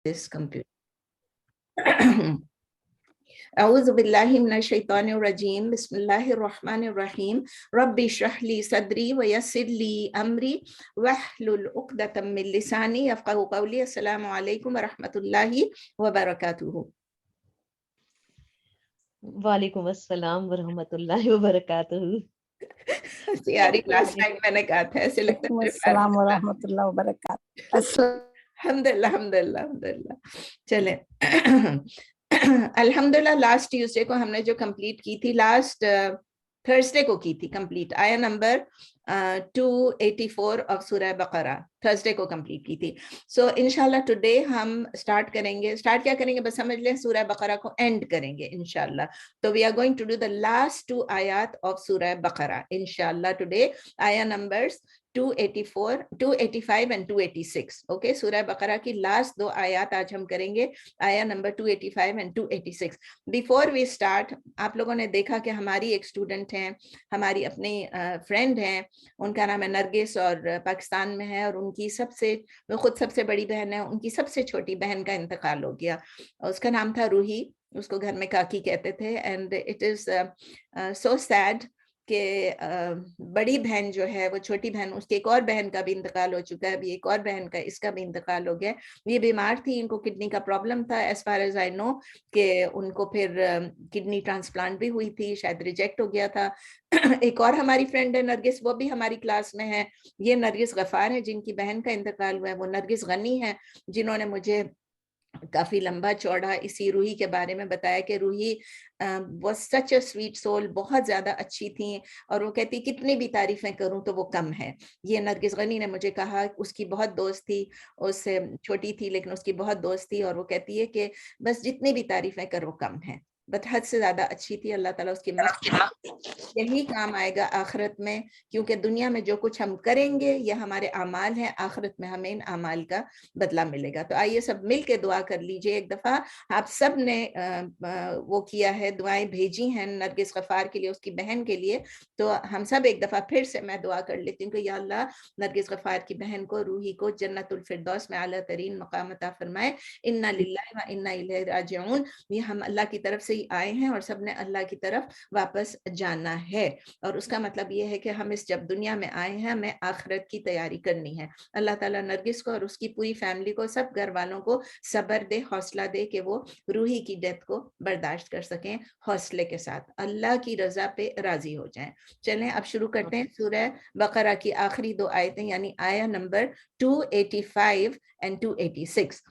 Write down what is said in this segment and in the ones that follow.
this computer. أعوذ بالله من الشيطان الرجيم بسم الله الرحمن الرحيم ربي اشرح لي صدري ويسر لي أمري واحلل عقدة من لساني يفقهوا قولي. السلام عليكم ورحمة الله وبركاته. وعلیکم السلام ورحمۃ اللہ وبرکاتہ. یاری لاسٹ ٹائم میں نے کہا تھا ایسے لگتا ہے السلام ورحمۃ اللہ وبرکاتہ. الحمدللہ الحمدللہ الحمدللہ. چلیں الحمدللہ لاسٹ ٹیوزڈے کو ہم نے جو کمپلیٹ کی تھی، لاسٹ تھرسڈے کو کی تھی کمپلیٹ، آیا نمبر 284 آف سورہ بقرہ، تھرسڈے کو کمپلیٹ کی تھی. سو انشاءاللہ ٹوڈے ہم اسٹارٹ کریں گے. اسٹارٹ کیا کریں گے بس سمجھ لیں، سورہ بقرہ کو اینڈ کریں گے انشاءاللہ. تو we are going to do the last 2 آیات آف سورہ بقرہ انشاءاللہ ٹوڈے. آیا نمبرز 284 285 اینڈ 286. اوکے، سورہ بقرہ کی لاسٹ 2 آیات آج ہم کریں گے، آیا number 285 and 286. Before we start, آپ لوگوں نے دیکھا کہ ہماری ایک اسٹوڈنٹ ہیں، ہماری اپنی فرینڈ ہیں، ان کا نام ہے نرگس اور پاکستان میں ہے، اور ان کی خود سب سے بڑی بہن ہے، ان کی سب سے چھوٹی بہن کا انتقال ہو گیا. اس کا نام تھا روحی، اس کو گھر میں کاکی کہتے تھے. And it is so sad کہ بڑی بہن جو ہے وہ چھوٹی بہن، اس کی ایک اور بہن کا بھی انتقال ہو چکا ہے، ابھی ایک اور بہن کا، اس کا بھی انتقال ہو گیا. یہ بیمار تھی، ان کو کڈنی کا پرابلم تھا ایز فار ایز آئی نو، کہ ان کو پھر کڈنی ٹرانسپلانٹ بھی ہوئی تھی، شاید ریجیکٹ ہو گیا تھا. ایک اور ہماری فرینڈ ہے نرگس، وہ بھی ہماری کلاس میں ہے. یہ نرگس غفار ہے جن کی بہن کا انتقال ہوا ہے. وہ نرگس غنی ہے جنہوں نے مجھے کافی لمبا چوڑا اسی روحی کے بارے میں بتایا کہ Ruhi was such a sweet soul, بہت زیادہ اچھی تھیں، اور وہ کہتی کتنی بھی تعریفیں کروں تو وہ کم ہے. یہ نرگس غنی نے مجھے کہا، اس کی بہت دوست تھی، اس سے چھوٹی تھی لیکن اس کی بہت دوست تھی، اور وہ کہتی ہے کہ بس جتنی بھی تعریفیں کرو کم ہیں، بس حد سے زیادہ اچھی تھی. اللہ تعالیٰ اس کی یہی کام آئے گا آخرت میں، کیونکہ دنیا میں جو کچھ ہم کریں گے یہ ہمارے اعمال ہیں، آخرت میں ہمیں ان اعمال کا بدلہ ملے گا. تو آئیے سب مل کے دعا کر لیجئے. ایک دفعہ آپ سب نے وہ کیا ہے، دعائیں بھیجی ہیں نرگس غفار کے لیے، اس کی بہن کے لیے. تو ہم سب ایک دفعہ پھر سے میں دعا کر لیتی ہوں کہ یا اللہ نرگس غفار کی بہن کو، روحی کو جنت الفردوس میں اعلیٰ ترین مقام عطا فرمائے. انا للہ و انا الیہ راجعون. یہ ہم اللہ کی طرف سے ہی آئے ہیں اور سب نے اللہ کی طرف واپس جانا ہے، اور اس کا مطلب یہ ہے کہ ہم اس جب دنیا میں آئے ہیں ہمیں آخرت کی تیاری کرنی ہے. اللہ تعالیٰ نرگس کو اور اس کی پوری فیملی کو، سب گھر والوں کو صبر دے، حوصلہ دے کہ وہ روحی کی ڈیتھ کو برداشت کر سکیں حوصلے کے ساتھ، اللہ کی رضا پہ راضی ہو جائیں. چلیں اب شروع کرتے ہیں سورہ بقرہ کی آخری 2 آیتیں، یعنی آیا نمبر 285 اینڈ 286.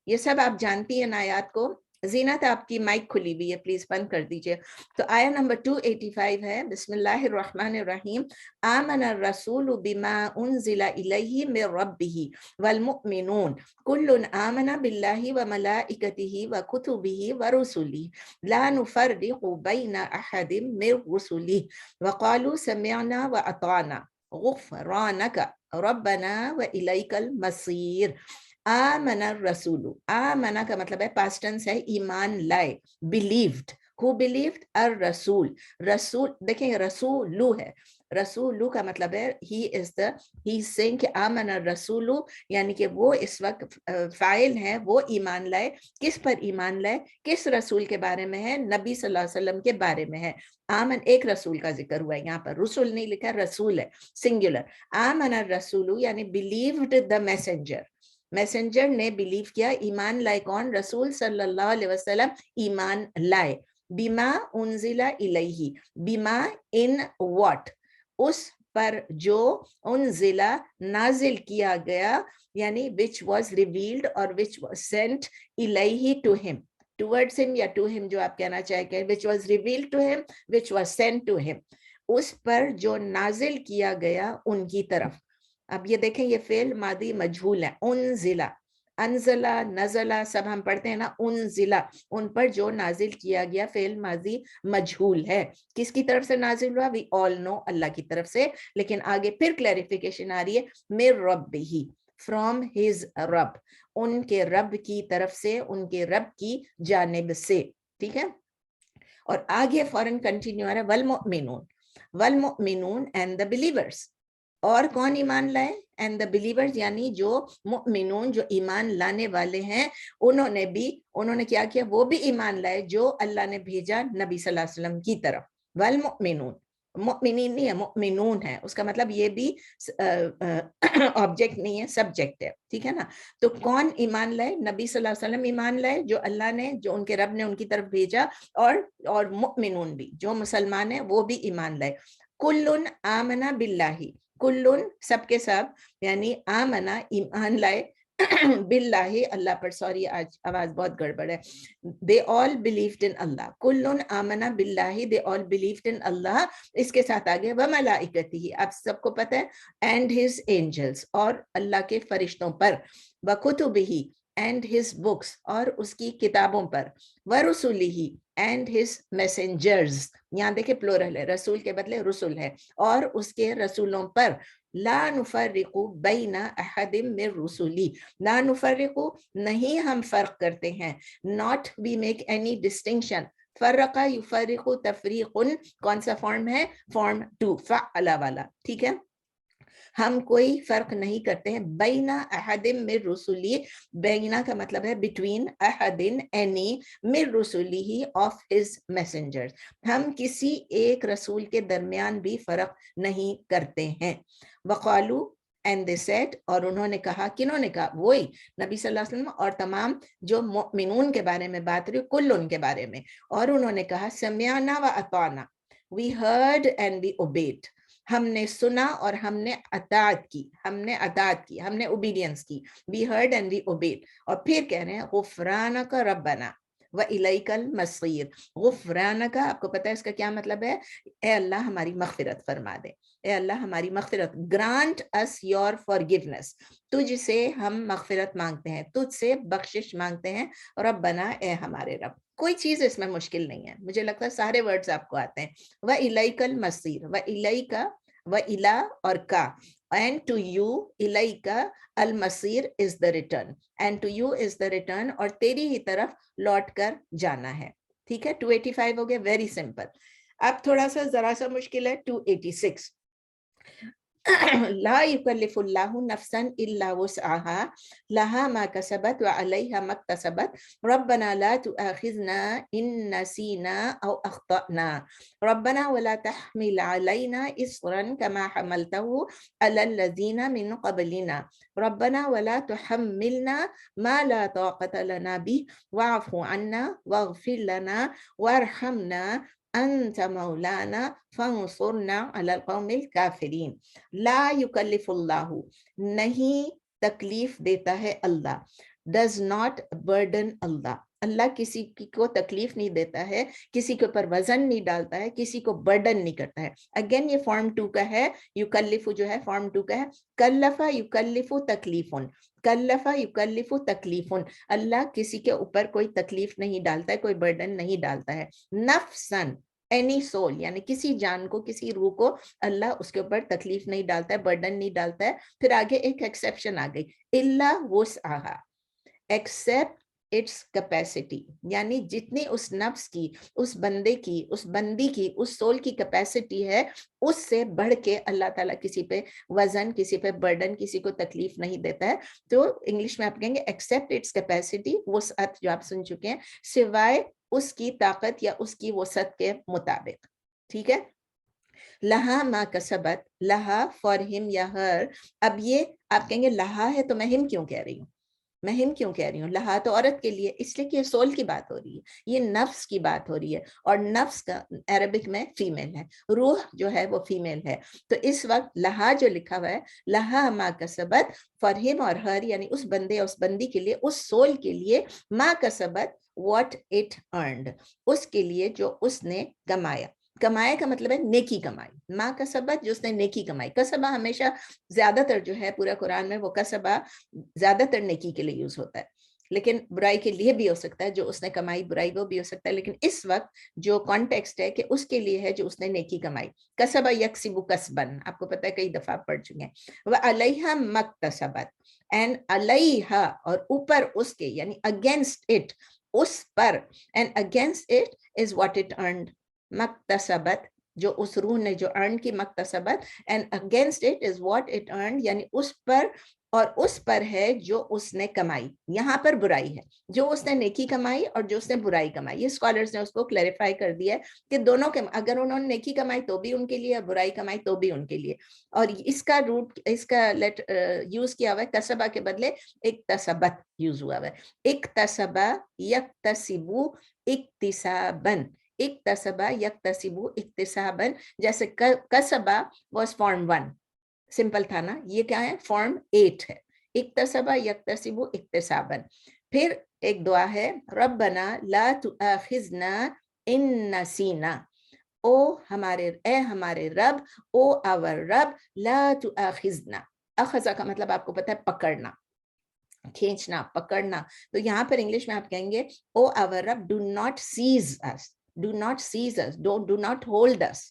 یہ سب آپ جانتی ہیں آیات کو. زینت آپ کی مائک کھلی ہوئی ہے، پلیز بند کر دیجئے. تو آیا نمبر 285 ہے، بسم اللہ الرحمن الرحیم. آمن الرسول بما انزل الیہ من ربہ والمؤمنون کل آمن باللہ وملائکتہ وکتبہ ورسلہ لا نفرق بین احد من رسلہ وقالوا سمعنا واطعنا غفرانک ربنا والیک المصیر. آمن الرسول، آمنہ کا مطلب ہے پاسٹ ٹینس ہے، ایمان لائے، believed. Who believed؟ الرسول. رسول دیکھیں رسولو ہے، رسولو کا مطلب ہے he is saying کہ آمن الرسول، یعنی کہ وہ اس وقت فاعل ہیں، وہ ایمان لائے. کس پر ایمان لائے؟ کس رسول کے بارے میں ہے؟ نبی صلی اللہ علیہ وسلم کے بارے میں ہے. آمن ایک رسول کا ذکر ہوا ہے یہاں پر، رسول نہیں لکھا، رسول ہے سنگولر. آمن الرسول یعنی believed the messenger. میسنجر نے بلیو کیا، ایمان لائے. کون؟ رسول صلی اللہ علیہ وسلم ایمان لائے. بما انزل الیہ، بما ان واٹ، اس پر جو انزل نازل کیا گیا، یعنی which was revealed اور which was sent الیہ to him، towards him یا to him جو آپ کہنا چاہے کہ which was revealed to him which was sent to him، اس پر جو نازل کیا گیا ان کی طرف. اب یہ دیکھیں یہ فعل ماضی مجہول ہے، انزلہ، انزلہ، نزلہ سب ہم پڑھتے ہیں نا. انزلہ ان پر جو نازل کیا گیا، فعل ماضی مجہول ہے. کس کی طرف سے نازل ہوا؟ وی آل نو، اللہ کی طرف سے. لیکن آگے پھر کلیریفیکیشن آ رہی ہے، من ربہ، فرام ہز رب، ان کے رب کی طرف سے، ان کے رب کی جانب سے. ٹھیک ہے، اور آگے فوراً کنٹینیو آ رہا ہے والمؤمنون، والمؤمنون اینڈ the believers. اور کون ایمان لائے؟ اینڈ دا بلیورز یعنی جو مؤمنون جو ایمان لانے والے ہیں انہوں نے کیا کیا؟ وہ بھی ایمان لائے جو اللہ نے بھیجا نبی صلی اللہ علیہ وسلم کی طرف. والمؤمنون مؤمنین نہیں ہے مؤمنون ہے, اس کا مطلب یہ بھی آبجیکٹ نہیں ہے سبجیکٹ ہے, ٹھیک ہے نا. تو کون ایمان لائے؟ نبی صلی اللہ علیہ وسلم ایمان لائے جو اللہ نے جو ان کے رب نے ان کی طرف بھیجا, اور مؤمنون بھی جو مسلمان ہیں وہ بھی ایمان لائے. کلن آمنا باللہ, کلن سب کے سب, یعنی آمنا ایمان لائے باللہ اللہ پر, سوری آج آواز بہت گڑبڑ ہے, they all believed in اللہ, کلن آمنا باللہ they all believed in اللہ. اس کے ساتھ آگے وملائکتہ, آپ سب کو پتہ ہے, and his angels, اور اللہ کے فرشتوں پر, وکتبہ and his books, اور اس کی کتابوں پر, ورسلہ and his messengers, یہاں دیکھیں پلورل ہے, رسول کے بدلے رسول ہے, اور اس کے رسولوں پر, لا نفرق بین احد من رسلی, لا نفرق نہیں ہم فرق کرتے ہیں, not we make any distinction. فرق یفرق تفریق کون سا فارم ہے؟ فارم 2 فعل والا, ٹھیک ہے. ہم کوئی فرق نہیں کرتے ہیں. بینا احد من رسلی, بینا کا مطلب ہے بٹوین, احد any من رسلی of his messengers, ہم کسی ایک رسول کے درمیان بھی فرق نہیں کرتے ہیں. وقالو and they said, اور انہوں نے کہا, کنہوں نے کہا؟ وہی نبی صلی اللہ علیہ وسلم اور تمام جو مؤمنون کے بارے میں بات رہی, کل ان کے بارے میں, اور انہوں نے کہا سمعنا و اطعنا, we heard and we obeyed, ہم نے سنا اور ہم نے اطاعت کی, ہم نے اوبیڈینس کی. we heard and we obeyed. اور پھر کہہ رہے ہیں غفرانک ربنا وإلیک المصیر. غفرانک, آپ کو پتہ ہے اس کا کیا مطلب ہے؟ اے اللہ ہماری مغفرت فرما دے, اے اللہ ہماری مغفرت, grant us your forgiveness, تجھ سے ہم مغفرت مانگتے ہیں, تجھ سے بخشش مانگتے ہیں, ربنا اے ہمارے رب. کوئی چیز اس میں مشکل نہیں ہے, مجھے لگتا ہے سارے ورڈز آپ کو آتے ہیں. وإلیک المصیر, وإلیک, وإلی اور کا, and to you, إلیک المصیر is the return, and to you is the return, اور تیری ہی طرف لوٹ کر جانا ہے. ٹھیک ہے, 285 ہو گیا, ویری سمپل. اب تھوڑا سا ذرا سا مشکل ہے 286. لا یکلف اللہ نفسا الا وسعها لها ما کسبت وعلیها ما اکتسبت ربنا لا تؤاخذنا ان نسینا او اخطأنا ربنا ولا تحمل علينا اصرا كما حملته على الذين من قبلنا ربنا ولا تحملنا ما لا طاقة لنا به واعف عنا واغفر لنا وارحمنا انت مولانا فانصرنا على القوم الكافرین. لا یکلف اللہ, نہیں تکلیف دیتا ہے اللہ, does not burden اللہ, اللہ کسی کو تکلیف نہیں دیتا ہے, کسی کے اوپر وزن نہیں ڈالتا ہے, کسی کو برڈن نہیں کرتا ہے. اگین یہ فارم 2 کا ہے, یکلف جو ہے فارم 2 کا ہے. کلف یکلف تکلیفن, کلف یکلف تکلیفن, اللہ کسی کے اوپر کوئی تکلیف نہیں ڈالتا ہے, کوئی برڈن نہیں ڈالتا ہے. نفسن اینی سول, یعنی کسی جان کو, کسی روح کو اللہ اس کے اوپر تکلیف نہیں ڈالتا ہے, برڈن نہیں ڈالتا ہے. پھر آگے ایک ایکسیپشن آ گئی, الا وسعہا, ایکسپٹ اٹس کیپیسٹی, یعنی جتنی اس نفس کی, اس بندے کی, اس بندی کی, اس سول کی کیپیسٹی ہے, اس سے بڑھ کے اللہ تعالیٰ کسی پہ وزن, کسی پہ برڈن, کسی کو تکلیف نہیں دیتا ہے. تو انگلش میں آپ کہیں گے ایکسپٹ اٹس کیپیسٹی, وسعت جو آپ سن چکے ہیں, سوائے اس کی طاقت یا اس کی وسعت کے مطابق. ٹھیک ہے. لہا ما کسبت, لہا فار ہم یا ہر. اب یہ آپ کہیں گے لہا ہے تو میں ہم کیوں کہہ رہی ہوں, میں ہم کیوں کہہ رہی ہوں؟ لہا تو عورت کے لیے, اس لیے کہ یہ سول کی بات ہو رہی ہے, یہ نفس کی بات ہو رہی ہے, اور نفس کا عربک میں فیمیل ہے, روح جو ہے وہ فیمیل ہے. تو اس وقت لہا جو لکھا ہوا ہے, لہا ما کسبت, فار ہم اور ہر, یعنی اس بندے اس بندی کے لیے, اس سول کے لیے, ما کسبت what it earned, اس کے لیے جو اس نے کمایا. کمایا کا مطلب ہے نیکی کمائی, ماں کسبت جو اس نے نیکی کمائی. کسبہ ہمیشہ زیادہ تر جو ہے پورا قرآن میں وہ کسبہ زیادہ تر نیکی کے لیے یوز ہوتا ہے, لیکن برائی کے لیے بھی ہو سکتا ہے, جو اس نے کمائی برائی وہ بھی ہو سکتا ہے, لیکن اس وقت جو کانٹیکسٹ ہے کہ اس کے لیے ہے جو اس نے نیکی کمائی. کسبہ یکسب کسبن, آپ کو پتہ ہے کئی دفعہ پڑھ چکے ہیں. وعلیہا مکتسبت, اینڈ علیہا اور اوپر اس کے, یعنی اگینسٹ اٹ, اس پر, and against it is what it earned. مکتسبت جو اس روح نے جو ارن کی مکتسبت, and against it is what it earn, یعنی اس پر اور اس پر ہے جو اس نے کمائی. یہاں پر برائی ہے, جو اس نے نیکی کمائی اور جو اس نے برائی کمائی. یہ اسکالرز نے اس کو کلیریفائی کر دیا ہے کہ دونوں کے, اگر انہوں نے نیکی کمائی تو بھی ان کے لیے, برائی کمائی تو بھی ان کے لیے. اور اس کا روٹ, اس کا یوز کیا ہوا ہے کسبہ کے بدلے اکتسبت یوز ہوا ہے. اکتسبہ یکتسبو اکتسابن, اکتسبہ یکتسبو اکتسابن. جیسے کسبہ واز فارم 1, سمپل تھا نا, یہ کیا ہے, فارم 8 ہے. اکتسبہ یکتسبو اکتسابن. پھر ایک دعا ہے, ربنا لا تؤاخذنا ان نسینا, او ہمارے, اے ہمارے رب, او our رب, لا تؤاخذنا. اخذا کا مطلب آپ کو پتہ ہے پکڑنا, کھینچنا, پکڑنا. تو یہاں پر انگلش میں آپ کہیں گے, او our رب, do not seize us, do not seize us, do not hold us.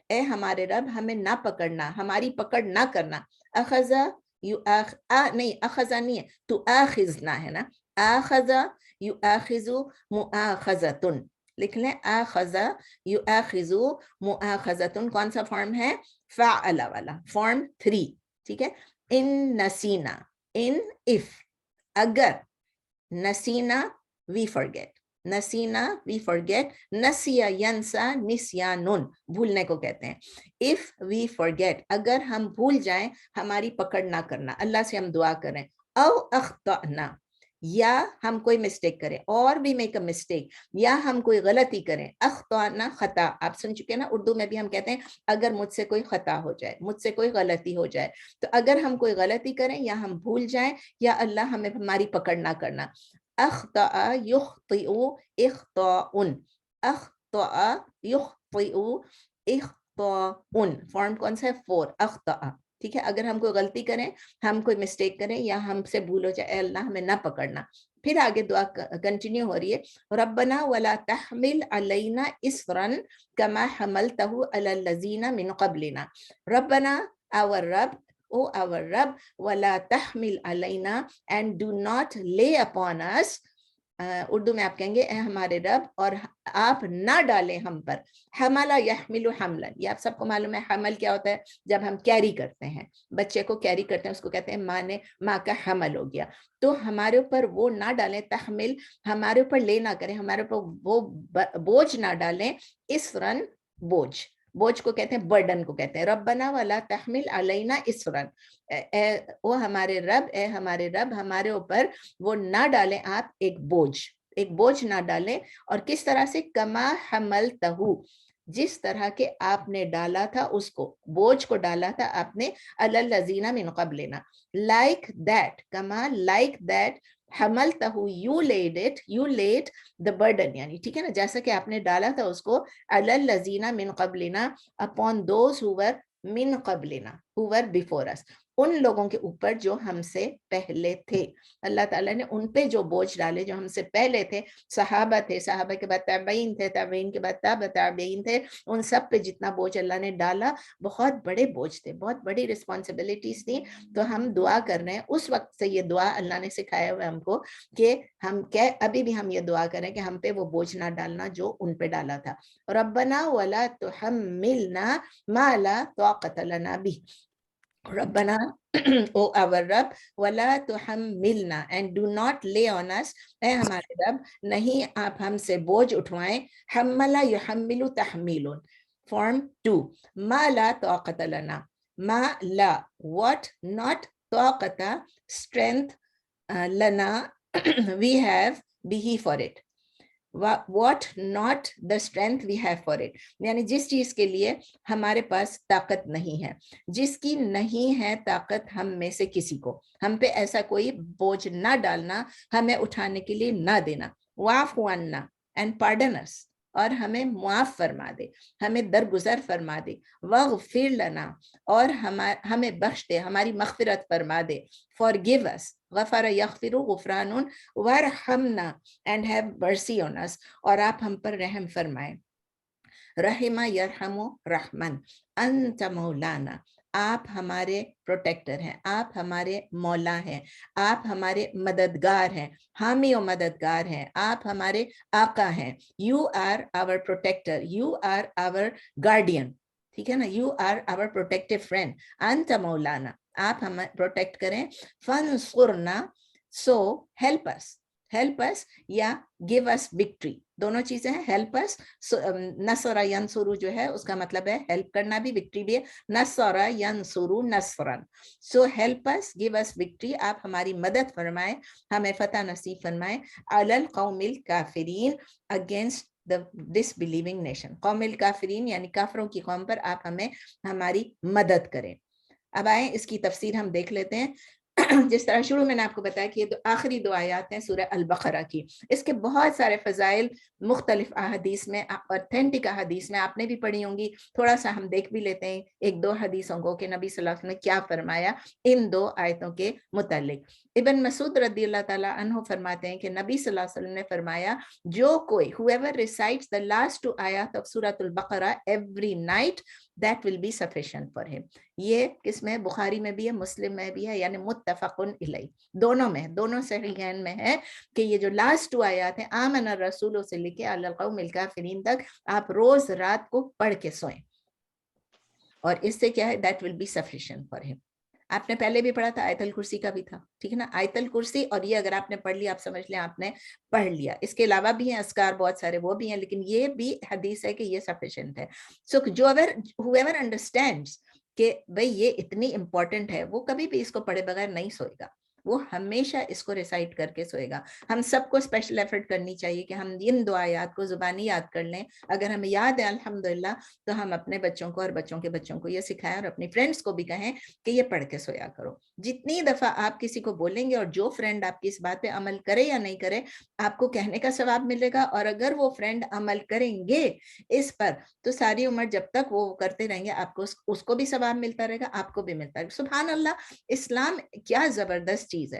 اے ہمارے رب, ہمیں نہ پکڑنا, ہماری پکڑ نہ کرنا. اخذا نہیں, اخذا نہیں ہے, تو آخذنا ہے نا. آخذا یؤاخذو مؤاخذتن, لکھ لیں, آخذا یؤاخذو مؤاخذتن. کون سا فارم ہے, فعل والا, فارم 3, ٹھیک ہے. ان نسینا, ان if, اگر, نسینا we forget, نسینا we forget, نسیا ینسا نسیانن, بھولنے کو کہتے ہیں. if we forget, اگر ہم بھول جائیں, ہماری پکڑ نہ کرنا. اللہ سے ہم دعا کریں. او اخطأنا, یا ہم کوئی مسٹیک کریں, اور بھی میک اے مسٹیک, یا ہم کوئی غلطی کریں. اخطأنا خطا, آپ سن چکے نا, اردو میں بھی ہم کہتے ہیں اگر مجھ سے کوئی خطا ہو جائے, مجھ سے کوئی غلطی ہو جائے. تو اگر ہم کوئی غلطی کریں یا ہم بھول جائیں, یا اللہ ہمیں ہماری پکڑ نہ کرنا. اخطأ یخطئ اخطاء, اخطأ یخطئ اخطاء, فارم کون سا ہے, 4, اخطأ, ٹھیک ہے. اگر ہم کوئی غلطی کریں, ہم کوئی مسٹیک کریں, یا ہم سے بھول ہو جائے, اے اللہ ہمیں نہ پکڑنا. پھر آگے دعا کنٹینیو ہو رہی ہے, ربنا ولا تحمل علینا اسرا کما حملتہ علی الذین من قبلنا. ربنا, our رب, O our رب, ولا تحمل علینا, and do not lay upon us, Urdu میں آپ کہیں گے, اے ہمارے رب, اور آپ نہ ڈالیں ہم پر, حمل یحمل حملا. یہ آپ سب کو معلوم ہے حمل کیا ہوتا ہے, جب ہم کیری کرتے ہیں, بچے کو کیری کرتے ہیں, اس کو کہتے ہیں ماں کا حمل ہو گیا. تو ہمارے اوپر وہ نہ ڈالیں, تحمل, ہمارے اوپر لے نہ کریں, ہمارے اوپر وہ بوجھ نہ ڈالیں, اسرن, بوجھ, بوجھ کو کہتے ہیں برڈن کو کہتے ہیں. ربنا ولا تحمل علینا اسرن, او ہمارے رب, اے ہمارے رب, ہمارے اوپر وہ نہ ڈالیں آپ ایک بوجھ, ایک بوجھ نہ ڈالیں. اور کس طرح سے, کما حملتہ, جس طرح کے آپ نے ڈالا تھا اس کو, بوجھ کو ڈالا تھا آپ نے, علی الذین من قبلنا, like that, کما like that, حملتہ, you laid it, you laid the burden, یعنی ٹھیک ہے نا, جیسا کہ آپ نے ڈالا تھا اس کو, علی الذین من قبلنا, upon those who were من قبلنا, who were before us, ان لوگوں کے اوپر جو ہم سے پہلے تھے. اللہ تعالیٰ نے ان پہ جو بوجھ ڈالے جو ہم سے پہلے تھے, صحابہ تھے, صحابہ کے بعد تابعین تھے, تابعین کے بعد تابعین تھے, ان سب پہ جتنا بوجھ اللہ نے ڈالا, بہت بڑے بوجھ تھے, بہت بڑی رسپانسبلٹیز تھیں. تو ہم دعا کر رہے ہیں, اس وقت سے یہ دعا اللہ نے سکھایا ہوا ہم کو, کہ ہم ابھی بھی ہم یہ دعا کریں کہ ہم پہ وہ بوجھ نہ ڈالنا جو ان پہ ڈالا تھا. ربنا ولا تحملنا ما لا طاقت لنا به, ربنا, او our رب, ولا تحملنا, and do not lay on us, اے ہمارے رب, نہیں آپ ہم سے بوجھ اٹھوائیں, حمل یحمل تحمیل, فارم 2, ما لا طاقت لنا, ما لا, what, not, طاقت, strength, لنا, we have, به for it, what not the strength we have for it, یعنی جس چیز کے لیے ہمارے پاس طاقت نہیں ہے, جس کی نہیں ہے طاقت ہم میں سے کسی کو, ہم پہ ایسا کوئی بوجھ نہ ڈالنا, ہمیں اٹھانے کے لیے نہ دینا. واعف عنا, and pardon us, اور ہمیں معاف فرما دے, ہمیں درگزر فرما دے. واغفر لنا, اور ہمیں بخش دے, ہماری مغفرت فرما دے. forgive us, غفر یغفر غفران, وارحمنا, and have mercy on us, اور آپ ہم پر رحم فرمائیں. رحمہ یرحم رحمن, انت مولانا, آپ ہمارے پروٹیکٹر ہیں, آپ ہمارے مولا ہیں, آپ ہمارے مددگار ہیں, حامی و مددگار ہیں, آپ ہمارے آقا ہیں. You are our protector, you are our guardian, ٹھیک ہے نا, you are our protective friend, انت مولانا, آپ ہمیں پروٹیکٹ کریں. فانصرنا, سو ہیلپ اس, ہیلپ اس یا گیو اس وکٹری, دونوں چیزیں ہیں. ہیلپ اس, نصر ینصرو جو ہے اس کا مطلب ہے ہیلپ کرنا بھی, وکٹری بھی ہے. نصر ینصرو نصرن, so help us, give us victory, آپ ہماری مدد فرمائیں, ہمیں فتح نصیب فرمائیں. علی القوم الکافرین, اگینسٹ the disbelieving nation. قوم الکافرین یعنی کافروں کی قوم پر آپ ہمیں ہماری مدد کریں. اب آئیں اس کی تفسیر ہم دیکھ لیتے ہیں. جس طرح شروع میں نے آپ کو بتایا کہ یہ آخری 2 آیات ہیں سورہ البقرہ کی. اس کے بہت سارے فضائل مختلف احادیث میں, اوتھینٹک احادیث میں آپ نے بھی پڑھی ہوں گی. تھوڑا سا ہم دیکھ بھی لیتے ہیں 1-2 حدیثوں کو کہ نبی صلی اللہ علیہ وسلم نے کیا فرمایا ان 2 آیتوں کے متعلق. ابن مسعود رضی اللہ تعالیٰ عنہ فرماتے ہیں کہ نبی صلی اللہ علیہ وسلم نے فرمایا, جو کوئی whoever recites the last 2 آیات of سورۃ البقرہ every night, that will be sufficient for him. یہ کس میں, بخاری میں بھی ہے, مسلم میں بھی ہے, یعنی متفق علیہ, دونوں میں, دونوں صحیحین میں ہے کہ یہ جو لاسٹ 2 آیات ہیں آمن الرسول سے لے کے علی القوم الکافرین تک آپ روز رات کو پڑھ کے سوئیں, اور اس سے کیا ہے, that will be sufficient for him. آپ نے پہلے بھی پڑھا تھا, آیت الکرسی کا بھی تھا, ٹھیک ہے نا. آیت الکرسی اور یہ اگر آپ نے پڑھ لیا, آپ سمجھ لیں آپ نے پڑھ لیا. اس کے علاوہ بھی ہیں اذکار بہت سارے, وہ بھی ہیں, لیکن یہ بھی حدیث ہے کہ یہ سفیشینٹ ہے. سو whoever understands کہ بھئی یہ اتنی امپورٹنٹ ہے, وہ کبھی بھی اس کو پڑھے بغیر نہیں سوئے گا, وہ ہمیشہ اس کو ریسائٹ کر کے سوئے گا. ہم سب کو اسپیشل ایفرٹ کرنی چاہیے کہ ہم ان 2 آیات کو زبانی یاد کر لیں. اگر ہمیں یاد ہے الحمدللہ, تو ہم اپنے بچوں کو اور بچوں کے بچوں کو یہ سکھائیں, اور اپنی فرینڈس کو بھی کہیں کہ یہ پڑھ کے سویا کرو. جتنی دفعہ آپ کسی کو بولیں گے, اور جو فرینڈ آپ کی اس بات پہ عمل کرے یا نہیں کرے, آپ کو کہنے کا ثواب ملے گا, اور اگر وہ فرینڈ عمل کریں گے اس پر, تو ساری عمر جب تک وہ کرتے رہیں گے, آپ کو اس کو بھی ثواب ملتا رہے گا, آپ کو بھی ملتا رہے گا. سبحان اللہ, اسلام کیا زبردست چیز ہے.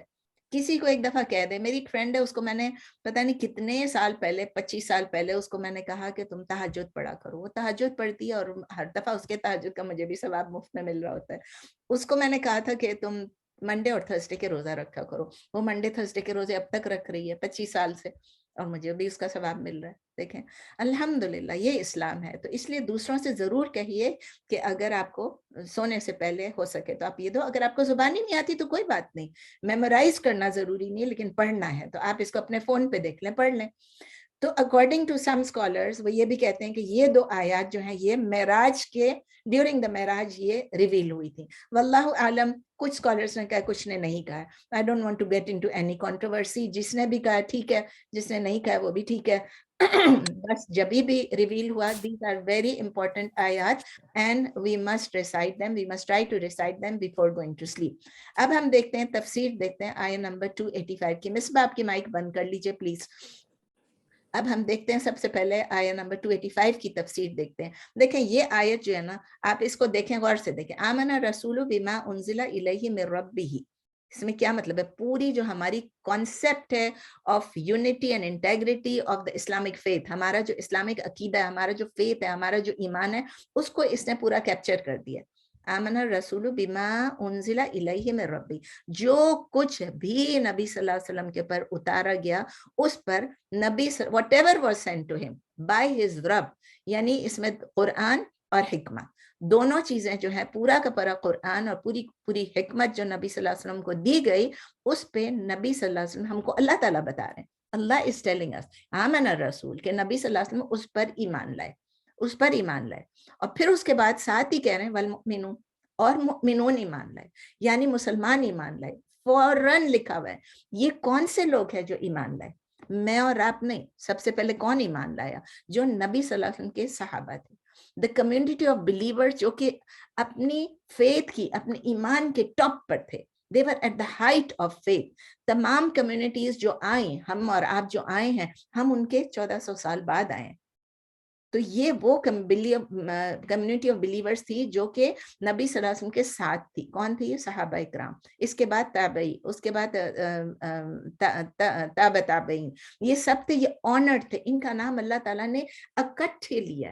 کسی کو ایک دفعہ کہہ دے, میری ایک فرینڈ ہے, اس کو میں نے پتہ نہیں کتنے سال پہلے, 25 سال پہلے, اس کو میں نے کہا کہ تم تہجد پڑھا کرو. وہ تہجد پڑھتی ہے, اور ہر دفعہ اس کے تہجد کا مجھے بھی ثواب مفت میں مل رہا ہوتا ہے. اس کو میں نے کہا تھا کہ تم منڈے اور تھرسڈے کے روزہ رکھا کرو. وہ منڈے تھرسڈے کے روزے اب تک رکھ رہی ہے 25 سال سے, اور مجھے بھی اس کا ثواب مل رہا ہے. دیکھیں الحمدللہ یہ اسلام ہے. تو اس لیے دوسروں سے ضرور کہیے کہ اگر آپ کو سونے سے پہلے ہو سکے تو آپ یہ دو. اگر آپ کو زبانی نہیں آتی تو کوئی بات نہیں, میمورائز کرنا ضروری نہیں ہے, لیکن پڑھنا ہے تو آپ اس کو اپنے فون پہ دیکھ لیں, پڑھ لیں. تو اکارڈنگ ٹو سم اسکالرز, وہ یہ بھی کہتے ہیں کہ یہ 2 آیات جو ہیں یہ معراج کے ڈیورنگ دا معراج یہ ریویل ہوئی تھی. واللہ عالم, کچھ اسکالرز نے کہا, کچھ نے نہیں کہا. I don't want to get into any controversy. جس نے بھی کہا ٹھیک ہے, جس نے نہیں کہا وہ بھی ٹھیک ہے. بس جب بھی ریویل ہوا, these are very important آیات, and we must recite them, we must try to recite them before going to sleep. اب ہم دیکھتے ہیں تفسیر, دیکھتے ہیں آیت نمبر 285 کی. مصباح آپ کی مائک بند کر لیجئے پلیز. اب ہم دیکھتے ہیں سب سے پہلے آیت نمبر 285 کی تفسیر دیکھتے ہیں. دیکھیں یہ آیت جو ہے نا, آپ اس کو دیکھیں, غور سے دیکھیں. آمن الرسول بما انزل الیہ من ربہ, اس میں کیا مطلب ہے؟ پوری جو ہماری کانسیپٹ ہے of unity and integrity of the Islamic faith, ہمارا جو اسلامک عقیدہ ہے, ہمارا جو فیتھ ہے, ہمارا جو ایمان ہے, اس کو اس نے پورا کیپچر کر دیا. آمن الرسول بما انزل الیہ من ربہ, جو کچھ بھی نبی صلی اللہ علیہ وسلم کے پر اتارا گیا, اس پر نبی whatever was sent to him by his رب, یعنی اس میں قرآن اور حکمت دونوں چیزیں جو ہیں, پورا کا پورا قرآن اور پوری حکمت جو نبی صلی اللہ علیہ وسلم کو دی گئی, اس پہ نبی صلی اللہ علیہ وسلم ہم کو اللہ تعالیٰ بتا رہے ہیں. اللہ is telling us آمن الرسول, کہ نبی صلی اللہ علیہ وسلم اس پر ایمان لائے, اس پر ایمان لائے. اور پھر اس کے بعد ساتھ ہی کہہ رہے ہیں والمؤمنون, اور مؤمنون ایمان لائے, یعنی مسلمان ایمان لائے. فوراً لکھا ہوا ہے یہ کون سے لوگ ہیں جو ایمان لائے, میں اور آپ نہیں. سب سے پہلے کون ایمان لایا؟ جو نبی صلی اللہ علیہ وسلم کے صحابہ تھے, the community of believers, جو کہ اپنی فیتھ کی, اپنے ایمان کے ٹاپ پر تھے. they were at the height of faith. تمام کمیونٹیز جو آئیں, ہم اور آپ جو آئے ہیں, ہم ان کے 1400 سال بعد آئے. تو یہ وہ کمیونٹی آف بلیورز تھی جو کہ نبی صلی اللہ علیہ وسلم کے ساتھ تھی. کون تھی یہ؟ صحابہ اکرام. اس کے بعد تابعی, اس کے بعد تابعین, یہ سب تھے, یہ آنرڈ تھے. ان کا نام اللہ تعالیٰ نے اکٹھے لیا.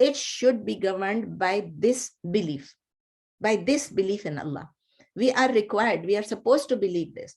it should be governed by this belief, by this belief in Allah. We are required, we are supposed to believe this.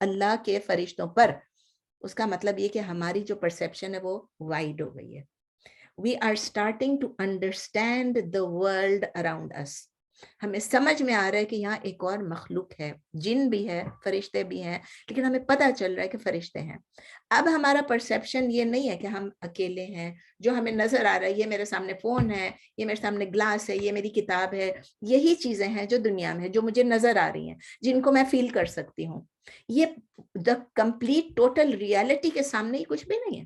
اللہ کے فرشتوں پر, اس کا مطلب یہ کہ ہماری جو پرسیپشن ہے وہ وائڈ ہو گئی ہے. We are starting to understand the world around us. ہمیں سمجھ میں آ رہا ہے کہ یہاں ایک اور مخلوق ہے, جن بھی ہے, فرشتے بھی ہیں, لیکن ہمیں پتہ چل رہا ہے کہ فرشتے ہیں. اب ہمارا پرسیپشن یہ نہیں ہے کہ ہم اکیلے ہیں, جو ہمیں نظر آ رہا ہے, یہ میرے سامنے فون ہے, یہ میرے سامنے گلاس ہے, یہ میری کتاب ہے, یہی چیزیں ہیں جو دنیا میں, جو مجھے نظر آ رہی ہیں, جن کو میں فیل کر سکتی ہوں. یہ دا کمپلیٹ ٹوٹل ریالٹی کے سامنے ہی کچھ بھی نہیں ہے.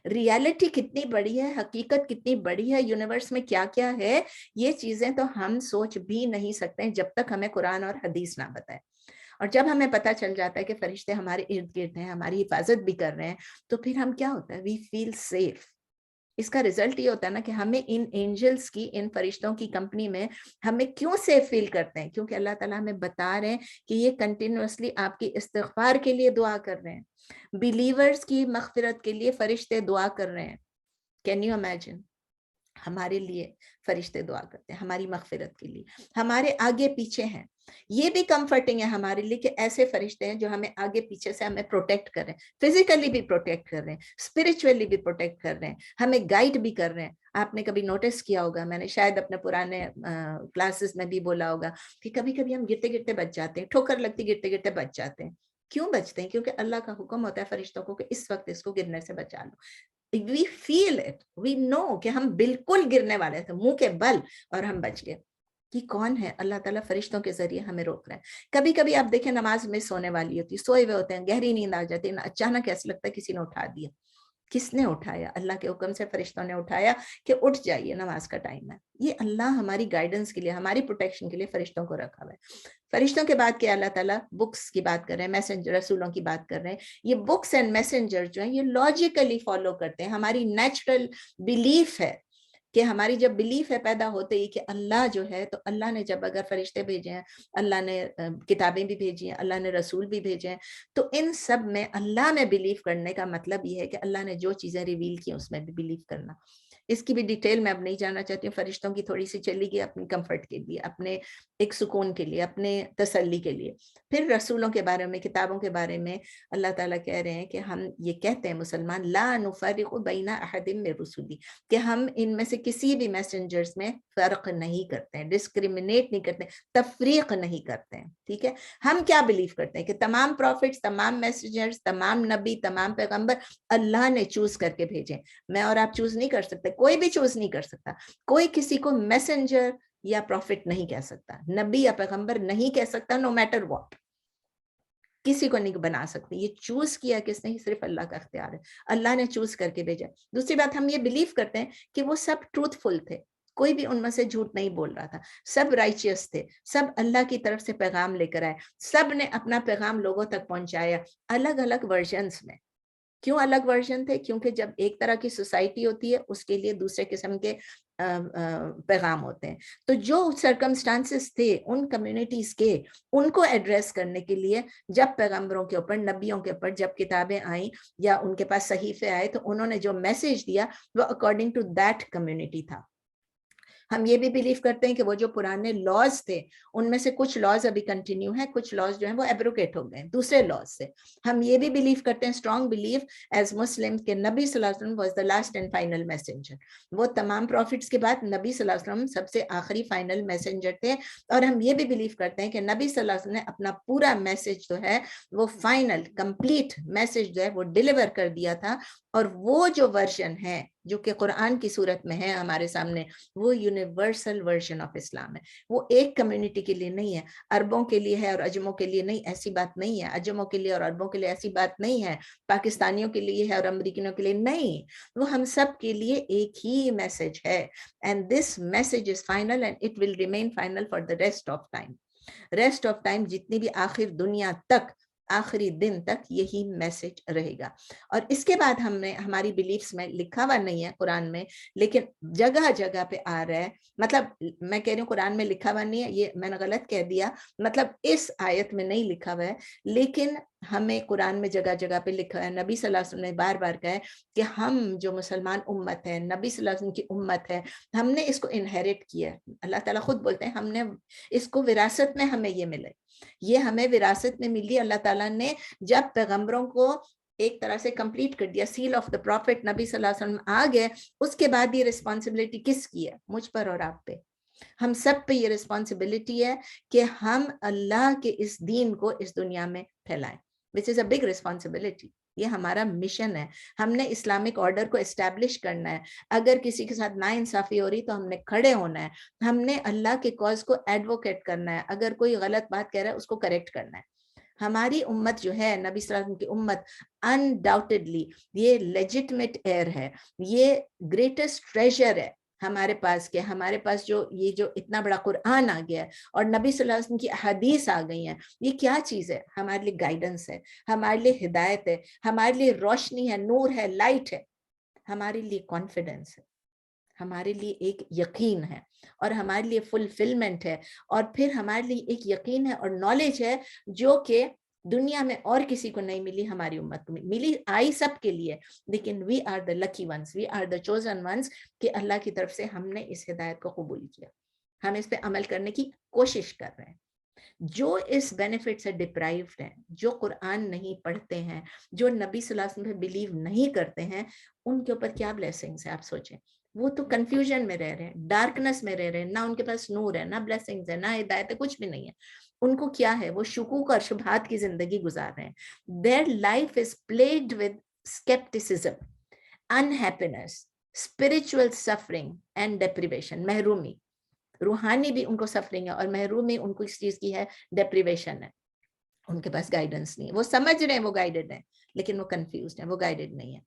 ریالٹی کتنی بڑی ہے, حقیقت کتنی بڑی ہے, یونیورس میں کیا کیا ہے, یہ چیزیں تو ہم سوچ بھی نہیں سکتے جب تک ہمیں قرآن اور حدیث نہ بتائے. اور جب ہمیں پتہ چل جاتا ہے کہ فرشتے ہمارے ارد گرد ہیں, ہماری حفاظت بھی کر رہے ہیں, تو پھر ہم کیا ہوتا ہے, وی فیل سیف. اس کا رزلٹ یہ ہوتا ہے نا کہ ہمیں ان اینجلز کی, ان فرشتوں کی کمپنی میں ہمیں کیوں سیف فیل کرتے ہیں, کیونکہ اللہ تعالیٰ ہمیں بتا رہے ہیں کہ یہ کنٹینیوسلی آپ کی استغفار کے لیے دعا کر رہے ہیں, بلیورز کی مغفرت کے لیے فرشتے دعا کر رہے ہیں. کین یو امیجن, ہمارے لیے فرشتے دعا کرتے ہیں, ہماری مغفرت کے لیے, ہمارے آگے پیچھے ہیں. یہ بھی کمفرٹنگ ہے ہمارے لیے کہ ایسے فرشتے ہیں جو ہمیں آگے پیچھے سے ہمیں پروٹیکٹ کر رہے ہیں, فزیکلی بھی پروٹیکٹ کر رہے ہیں, اسپرچولی بھی پروٹیکٹ کر رہے ہیں, ہمیں گائیڈ بھی کر رہے ہیں. آپ نے کبھی نوٹس کیا ہوگا, میں نے شاید اپنے پرانے کلاسز میں بھی بولا ہوگا کہ کبھی کبھی ہم گرتے گرتے بچ جاتے ہیں, ٹھوکر لگتی گرتے گرتے بچ جاتے ہیں. کیوں بچتے ہیں؟ کیونکہ اللہ کا حکم ہوتا ہے فرشتوں کو کہ اس وقت اس کو گرنے سے بچا لو. We feel it, we know کہ ہم بالکل گرنے والے تھے, منہ کے بل, اور ہم بچ گئے. یہ کون ہے؟ اللہ تعالیٰ فرشتوں کے ذریعے ہمیں روک رہا ہے. کبھی کبھی آپ دیکھیں نماز مس ہونے والی ہوتی, سوئے ہوئے ہوتے ہیں, گہری نیند آ جاتی ہے, اچانک ایسا لگتا ہے کسی نے اٹھا دیا. کس نے اٹھایا؟ اللہ کے حکم سے فرشتوں نے اٹھایا کہ اٹھ جائیے, نماز کا ٹائم ہے. یہ اللہ ہماری گائیڈنس کے لیے, ہماری پروٹیکشن کے لیے فرشتوں کو رکھا ہوا ہے. فرشتوں کے بعد کیا اللہ تعالیٰ بکس کی بات کر رہے ہیں, میسنجر, رسولوں کی بات کر رہے ہیں. یہ بکس اینڈ میسنجر جو ہیں یہ لاجیکلی فالو کرتے ہیں. ہماری نیچرل بلیف ہے کہ ہماری جب بلیف ہے پیدا ہوتے ہی کہ اللہ جو ہے, تو اللہ نے جب اگر فرشتے بھیجے ہیں, اللہ نے کتابیں بھی بھیجی ہیں, اللہ نے رسول بھی بھیجے ہیں, تو ان سب میں اللہ میں بلیف کرنے کا مطلب یہ ہے کہ اللہ نے جو چیزیں ریویل کی اس میں بھی بلیف کرنا. اس کی بھی ڈیٹیل میں اب نہیں جانا چاہتی ہوں, فرشتوں کی تھوڑی سی چلی گئی, اپنی کمفرٹ کے لیے, اپنے ایک سکون کے لیے, اپنے تسلی کے لیے. پھر رسولوں کے بارے میں, کتابوں کے بارے میں اللہ تعالیٰ کہہ رہے ہیں کہ ہم یہ کہتے ہیں مسلمان, لا نفرق بین احد من رسلی, کہ ہم ان میں سے کسی بھی میسنجرز میں فرق نہیں کرتے ہیں, ڈسکریمنیٹ نہیں کرتے, تفریق نہیں کرتے ہیں. ٹھیک ہے, ہم کیا بلیو کرتے ہیں کہ تمام پروفٹس, تمام میسنجرز, تمام نبی, تمام پیغمبر اللہ نے چوز کر کے بھیجے. میں اور آپ چوز نہیں کر سکتے, کوئی بھی چوز نہیں کر سکتا. کوئی کسی کو میسنجر یا پروفٹ نہیں کہہ سکتا, نبی یا پیغمبر نہیں کہہ سکتا, نو میٹر واٹ. کسی کو نہیں بنا سکتے. یہ چوز کیا کس نے؟ صرف اللہ کا اختیار ہے, اللہ نے چوز کر کے بھیجا. دوسری بات, ہم یہ بلیو کرتے ہیں کہ وہ سب ٹروتھ فل تھے, کوئی بھی ان میں سے جھوٹ نہیں بول رہا تھا, سب رائچیس تھے, سب اللہ کی طرف سے پیغام لے کر آئے, سب نے اپنا پیغام لوگوں تک پہنچایا, الگ الگ ورژنز میں. کیوں الگ ورژن تھے؟ کیونکہ جب ایک طرح کی سوسائٹی ہوتی ہے اس کے لیے دوسرے قسم کے پیغام ہوتے ہیں. تو جو سرکمسٹانسز تھے ان کمیونٹیز کے, ان کو ایڈریس کرنے کے لیے جب پیغمبروں کے اوپر, نبیوں کے اوپر جب کتابیں آئیں یا ان کے پاس صحیفے آئے, تو انہوں نے جو میسج دیا وہ اکارڈنگ ٹو دیٹ کمیونٹی تھا. ہم یہ بھی بلیو کرتے ہیں کہ وہ جو پرانے لاز تھے ان میں سے کچھ لاز ابھی کنٹینیو ہیں, کچھ لاز جو ہیں وہ ایبروگیٹ ہو گئے ہیں دوسرے لاز سے. ہم یہ بھی بلیو کرتے ہیں, اسٹرانگ بلیف ایز مسلم, کہ نبی صلی اللہ علیہ وسلم was the last and final messenger. وہ تمام پروفٹس کے بعد نبی صلی اللہ علیہ وسلم سب سے آخری فائنل میسنجر تھے. اور ہم یہ بھی بلیو کرتے ہیں کہ نبی صلی اللہ علیہ وسلم نے اپنا پورا میسج جو ہے وہ فائنل کمپلیٹ میسج جو ہے وہ ڈیلیور کر دیا تھا. اور وہ جو ورژن ہے جو کہ قرآن کی صورت میں ہے ہمارے سامنے, وہ یونیورسل ورژن آف اسلام ہے. وہ ایک کمیونٹی کے لیے نہیں ہے, عربوں کے لیے ہے اور عجموں کے لیے نہیں, ایسی بات نہیں ہے. عجموں کے لیے اور عربوں کے لیے ایسی بات نہیں ہے, پاکستانیوں کے لیے ہے اور امریکنوں کے لیے نہیں. وہ ہم سب کے لیے ایک ہی میسج ہے. And this message is final and it will remain final for the rest of time. Rest of time, جتنی بھی آخر دنیا تک, آخری دن تک یہی میسج رہے گا. اور اس کے بعد ہم نے, ہماری بلیفز میں لکھا ہوا نہیں ہے قرآن میں, لیکن جگہ جگہ پہ آ رہا ہے. مطلب میں کہہ رہی ہوں قرآن میں لکھا ہوا نہیں ہے, یہ میں نے غلط کہہ دیا, مطلب اس آیت میں نہیں لکھا ہوا ہے, لیکن ہمیں قرآن میں جگہ جگہ پہ لکھا ہے, نبی صلی اللہ علیہ وسلم نے بار بار کہا ہے کہ ہم جو مسلمان امت ہے, نبی صلی اللہ علیہ وسلم کی امت ہے, ہم نے اس کو انہیریٹ کیا ہے. اللہ تعالیٰ خود بولتے ہیں ہم نے اس کو وراثت میں ہمیں یہ ملے, یہ ہمیں وراثت میں ملی. اللہ تعالیٰ نے جب پیغمبروں کو ایک طرح سے کمپلیٹ کر دیا, سیل آف دا پروفٹ نبی صلی اللہ علیہ وسلم آ گئے, اس کے بعد یہ رسپانسبلٹی کس کی ہے؟ مجھ پر اور آپ پہ. ہم سب پہ یہ رسپانسبلٹی ہے کہ ہم اللہ کے اس دین کو اس دنیا میں پھیلائیں, which is a big responsibility. یہ ہمارا مشن ہے. ہم نے اسلامک آرڈر کو اسٹیبلش کرنا ہے. اگر کسی کے ساتھ ناانصافی ہو رہی تو ہم نے کھڑے ہونا ہے, ہم نے اللہ کے کاز کو ایڈوکیٹ کرنا ہے, اگر کوئی غلط بات کہہ رہا ہے اس کو کریکٹ کرنا ہے. ہماری امت جو ہے, نبی صلی اللہ علیہ وسلم کی امت, انڈاؤٹڈلی یہ لیجٹمیٹ ایئر ہے, یہ گریٹسٹ ٹریجر ہے ہمارے پاس. کہ ہمارے پاس جو یہ جو اتنا بڑا قرآن آ گیا ہے اور نبی صلی اللہ علیہ وسلم کی احادیث آ گئی ہیں, یہ کیا چیز ہے؟ ہمارے لیے گائیڈنس ہے, ہمارے لیے ہدایت ہے, ہمارے لیے روشنی ہے, نور ہے, لائٹ ہے, ہمارے لیے کانفیڈنس ہے, ہمارے لیے ایک یقین ہے, اور ہمارے لیے فلفلمنٹ ہے, اور پھر ہمارے لیے ایک یقین ہے اور نالج ہے جو کہ دنیا میں اور کسی کو نہیں ملی, ہماری امت کو ملی. آئی سب کے لیے, لیکن we are the lucky ones, we are the chosen ones, کہ اللہ کی طرف سے ہم نے اس ہدایت کو قبول کیا, ہم اس پہ عمل کرنے کی کوشش کر رہے ہیں. جو اس بینیفٹ سے ڈپرائیوڈ ہیں, جو قرآن نہیں پڑھتے ہیں, جو نبی صلی اللہ علیہ وسلم پہ بلیو نہیں کرتے ہیں, ان کے اوپر کیا بلیسنگز ہیں آپ سوچیں. وہ تو کنفیوژن میں رہ رہے ہیں, ڈارکنس میں رہ رہے ہیں, نہ ان کے پاس نور ہے, نہ بلیسنگز ہے, نہ ہدایت ہے, کچھ بھی نہیں ہے. ان کو کیا ہے؟ وہ شکوک اور شبہات کی زندگی گزار رہے ہیں. Their life is plagued with skepticism, unhappiness, spiritual suffering and deprivation. محرومی, روحانی بھی ان کو سفرنگ ہے, اور محرومی ان کو اس چیز کی ہے, ڈیپریویشن ہے. ان کے پاس گائیڈنس نہیں ہے. وہ سمجھ رہے ہیں وہ گائیڈڈ ہیں, لیکن وہ کنفیوزڈ ہیں, وہ گائیڈڈ نہیں ہے.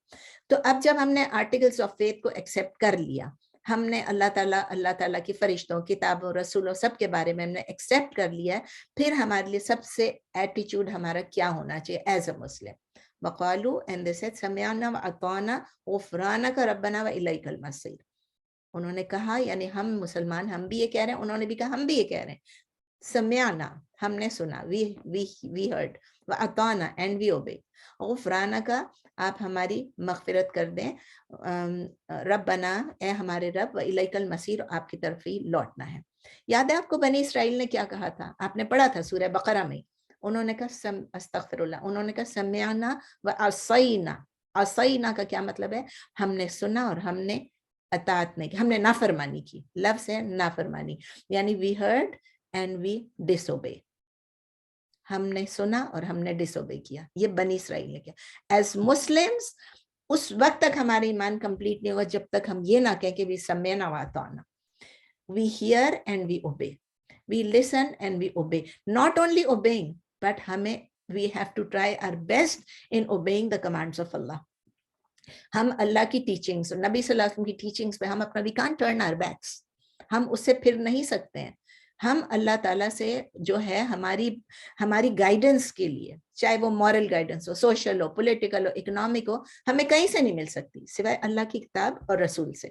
تو اب جب ہم نے آرٹیکلس آف فیتھ کو ایکسیپٹ کر لیا, ہم نے اللہ تعالیٰ کی فرشتوں, کتابوں, رسولوں, سب کے بارے میں ہم نے ایکسیپٹ کر لیا ہے, پھر ہمارے لیے سب سے ایٹیچیوڈ ہمارا کیا ہونا چاہیے ایز اے مسلم؟ وقالوا and they said سمعنا وأطعنا غفرانک ربنا وإلیک المصیر. انہوں نے کہا, یعنی ہم مسلمان, ہم بھی یہ کہہ رہے ہیں, انہوں نے بھی کہا, ہم بھی یہ کہہ رہے ہیں, سمعنا, ہم نے سنا, we heard, وأطعنا and we obey, غفرانک, آپ ہماری مغفرت کر دیں, ربنا, اے ہمارے رب, وإلیک المصیر, آپ کی طرف ہی لوٹنا ہے. یاد ہے آپ کو بنی اسرائیل نے کیا کہا تھا؟ آپ نے پڑھا تھا سورہ بقرہ میں. انہوں نے کہا استغفر اللہ, انہوں نے کہا سمعنا وعصینا. عصینا کا کیا مطلب ہے؟ ہم نے سنا اور ہم نے اطاعت نہیں کی, ہم نے نافرمانی کی. لفظ ہے نافرمانی, یعنی we heard and we disobey. ہم نے سنا اور ہم نے ڈس اوبے کیا. یہ بنی اسرائیل نے کیا. ایز مسلمس اس وقت تک ہمارا ایمان کمپلیٹ نہیں ہوگا جب تک ہم یہ نہ کہیں کہ we سمعنا وأطعنا. We hear and we obey. We listen and we obey. Not only obeying, but we have to try our best in obeying the commands of Allah. ہم اللہ کی ٹیچنگز, نبی صلی اللہ علیہ وسلم کی ٹیچنگز پہ ہم اپنا we can't turn our backs. ہم اس سے پھر نہیں سکتے ہیں. ہم اللہ تعالیٰ سے جو ہے ہماری گائیڈنس کے لیے, چاہے وہ مورل گائیڈنس ہو, سوشل ہو, پولیٹیکل ہو, اکنامک ہو, ہمیں کہیں سے نہیں مل سکتی سوائے اللہ کی کتاب اور رسول سے.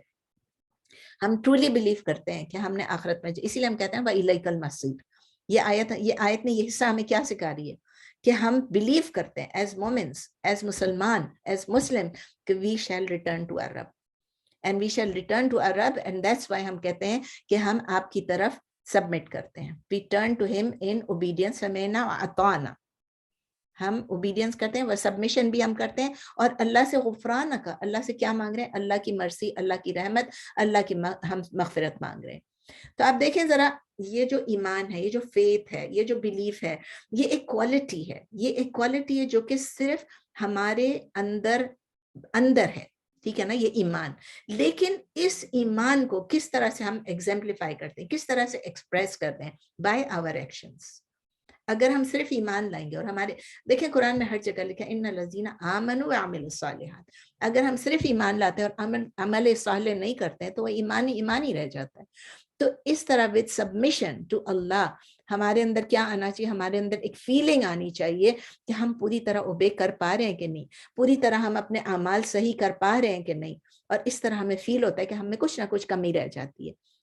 ہم ٹرولی بلیو کرتے ہیں کہ ہم نے آخرت میں, اسی لیے ہم کہتے ہیں وَإِلَيْكَ الْمَصِيرُ. یہ آیت نے یہ حصہ ہمیں کیا سکھا رہی ہے کہ ہم بلیو کرتے ہیں ایز مومنس, ایز مسلمان, ایز مسلم, کہ we shall return to our رب, and we shall return to our رب, اینڈ دیٹس وائی ہم کہتے ہیں کہ ہم آپ کی طرف سبمٹ کرتے ہیں. وی ٹرن ٹو ہم ان اوبیڈینس, سمعنا وأطعنا. ہم اوبیڈینس کرتے ہیں, وہ سبمیشن بھی ہم کرتے ہیں, اور اللہ سے غفران کا, اللہ سے کیا مانگ رہے ہیں؟ اللہ کی مرسی, اللہ کی رحمت, اللہ کی ہم مغفرت مانگ رہے ہیں. تو آپ دیکھیں ذرا, یہ جو ایمان ہے, یہ جو فیتھ ہے, یہ جو بلیف ہے, یہ ایک کوالٹی ہے. یہ ایک کوالٹی ہے جو کہ صرف ہمارے اندر ہے, ٹھیک ہے نا, یہ ایمان. لیکن اس ایمان کو کس طرح سے ہم ایگزمپلیفائی کرتے ہیں, کس طرح سے ایکسپریس کرتے ہیں؟ By our actions. اگر ہم صرف ایمان لائیں گے, اور ہمارے دیکھیں قرآن میں ہر جگہ لکھا ہے ان الذین آمنوا وعملوا الصالحات. اگر ہم صرف ایمان لاتے ہیں اور عمل صالح نہیں کرتے ہیں تو وہ ایمانی رہ جاتا ہے. تو اس طرح with submission to اللہ ہمارے اندر کیا آنا چاہیے؟ ہمارے اندر ایک فیلنگ آنی چاہیے کہ ہم پوری طرح اوبے کر پا رہے ہیں کہ نہیں, پوری طرح ہم اپنے اعمال صحیح کر پا رہے ہیں کہ نہیں. اور اس طرح ہمیں فیل ہوتا ہے کہ ہم میں کچھ نہ کچھ کمی رہ جاتی ہے.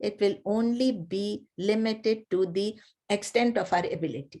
It will only be limited to the extent of our ability.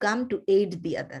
come to aid the other.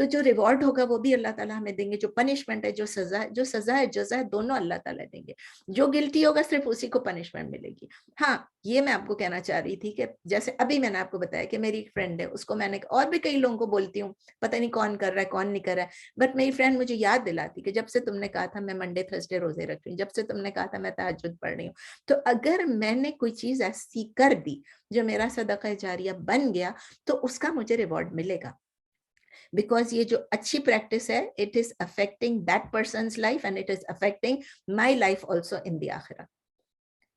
تو جو ریوارڈ ہوگا وہ بھی اللہ تعالیٰ ہمیں دیں گے, جو پنشمنٹ ہے, جو سزا ہے جزا ہے, دونوں اللہ تعالیٰ دیں گے. جو گلٹی ہوگا صرف اسی کو پنشمنٹ ملے گی. ہاں یہ میں آپ کو کہنا چاہ رہی تھی کہ جیسے ابھی میں نے آپ کو بتایا کہ میری ایک فرینڈ ہے, اس کو میں نے, اور بھی کئی لوگوں کو بولتی ہوں, پتہ نہیں کون کر رہا ہے کون نہیں کر رہا ہے, بٹ میری فرینڈ مجھے یاد دلاتی کہ جب سے تم نے کہا تھا میں منڈے تھرسڈے روزے رکھ رہی ہوں, جب سے تم نے کہا تھا میں تہجد پڑھ رہی ہوں, تو اگر میں نے کوئی چیز ایسی کر دی جو میرا صدقہ جاریہ بن گیا تو اس کا مجھے ریوارڈ ملے گا, بیکاز یہ جو اچھی پریکٹس ہے it is affecting that person's life and it is affecting my life also in the آخرہ.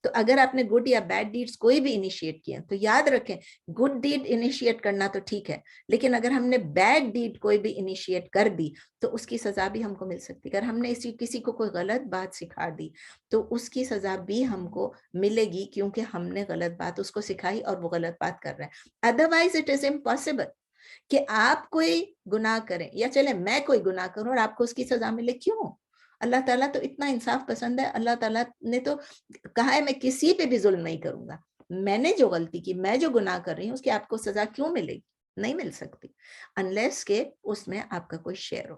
تو اگر آپ نے گڈ یا بیڈ ڈیڈز کوئی بھی انیشیٹ کیے تو یاد رکھیں گڈ ڈیڈ انیشیٹ کرنا تو ٹھیک ہے, لیکن اگر ہم نے بیڈ ڈیڈ کوئی بھی انیشیٹ کر دی تو اس کی سزا بھی ہم کو مل سکتی ہے. اگر ہم نے کسی کو کوئی غلط بات سکھا دی تو اس کی سزا بھی ہم کو ملے گی, کیونکہ ہم نے غلط بات اس کو سکھائی اور وہ غلط بات کر رہے ہیں. ادروائز اٹ از امپاسبل کہ آپ کوئی گناہ کریں, یا چلے میں کوئی گناہ کروں اور آپ کو اس کی سزا ملے. کیوں؟ اللہ تعالیٰ تو اتنا انصاف پسند ہے, اللہ تعالیٰ نے تو کہا ہے میں کسی پہ بھی ظلم نہیں کروں گا. میں نے جو غلطی کی, میں جو گناہ کر رہی ہوں, اس کی آپ کو سزا کیوں ملے گی؟ نہیں مل سکتی انلیس کہ اس میں آپ کا کوئی شیئر ہو,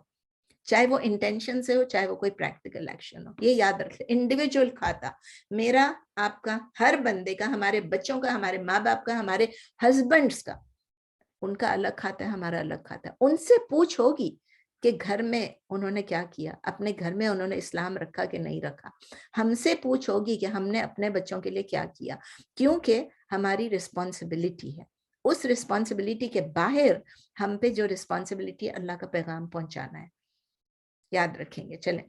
چاہے وہ انٹینشن سے ہو, چاہے وہ کوئی پریکٹیکل ایکشن ہو. یہ یاد رکھیں, انڈیویجول کھاتا, میرا, آپ کا, ہر بندے کا, ہمارے بچوں کا, ہمارے ماں باپ کا, ہمارے ہسبینڈز کا, ان کا الگ کھاتا ہے, ہمارا الگ کھاتا ہے. ان سے پوچھ ہوگی کہ گھر میں انہوں نے کیا کیا, اپنے گھر میں انہوں نے اسلام رکھا کہ نہیں رکھا. ہم سے پوچھ ہوگی کہ ہم نے اپنے بچوں کے لیے کیا کیا, کیونکہ ہماری رسپانسبلٹی ہے. اس رسپانسبلٹی کے باہر ہم پہ جو رسپانسبلٹی ہے اللہ کا پیغام پہنچانا ہے, یاد رکھیں گے. چلیں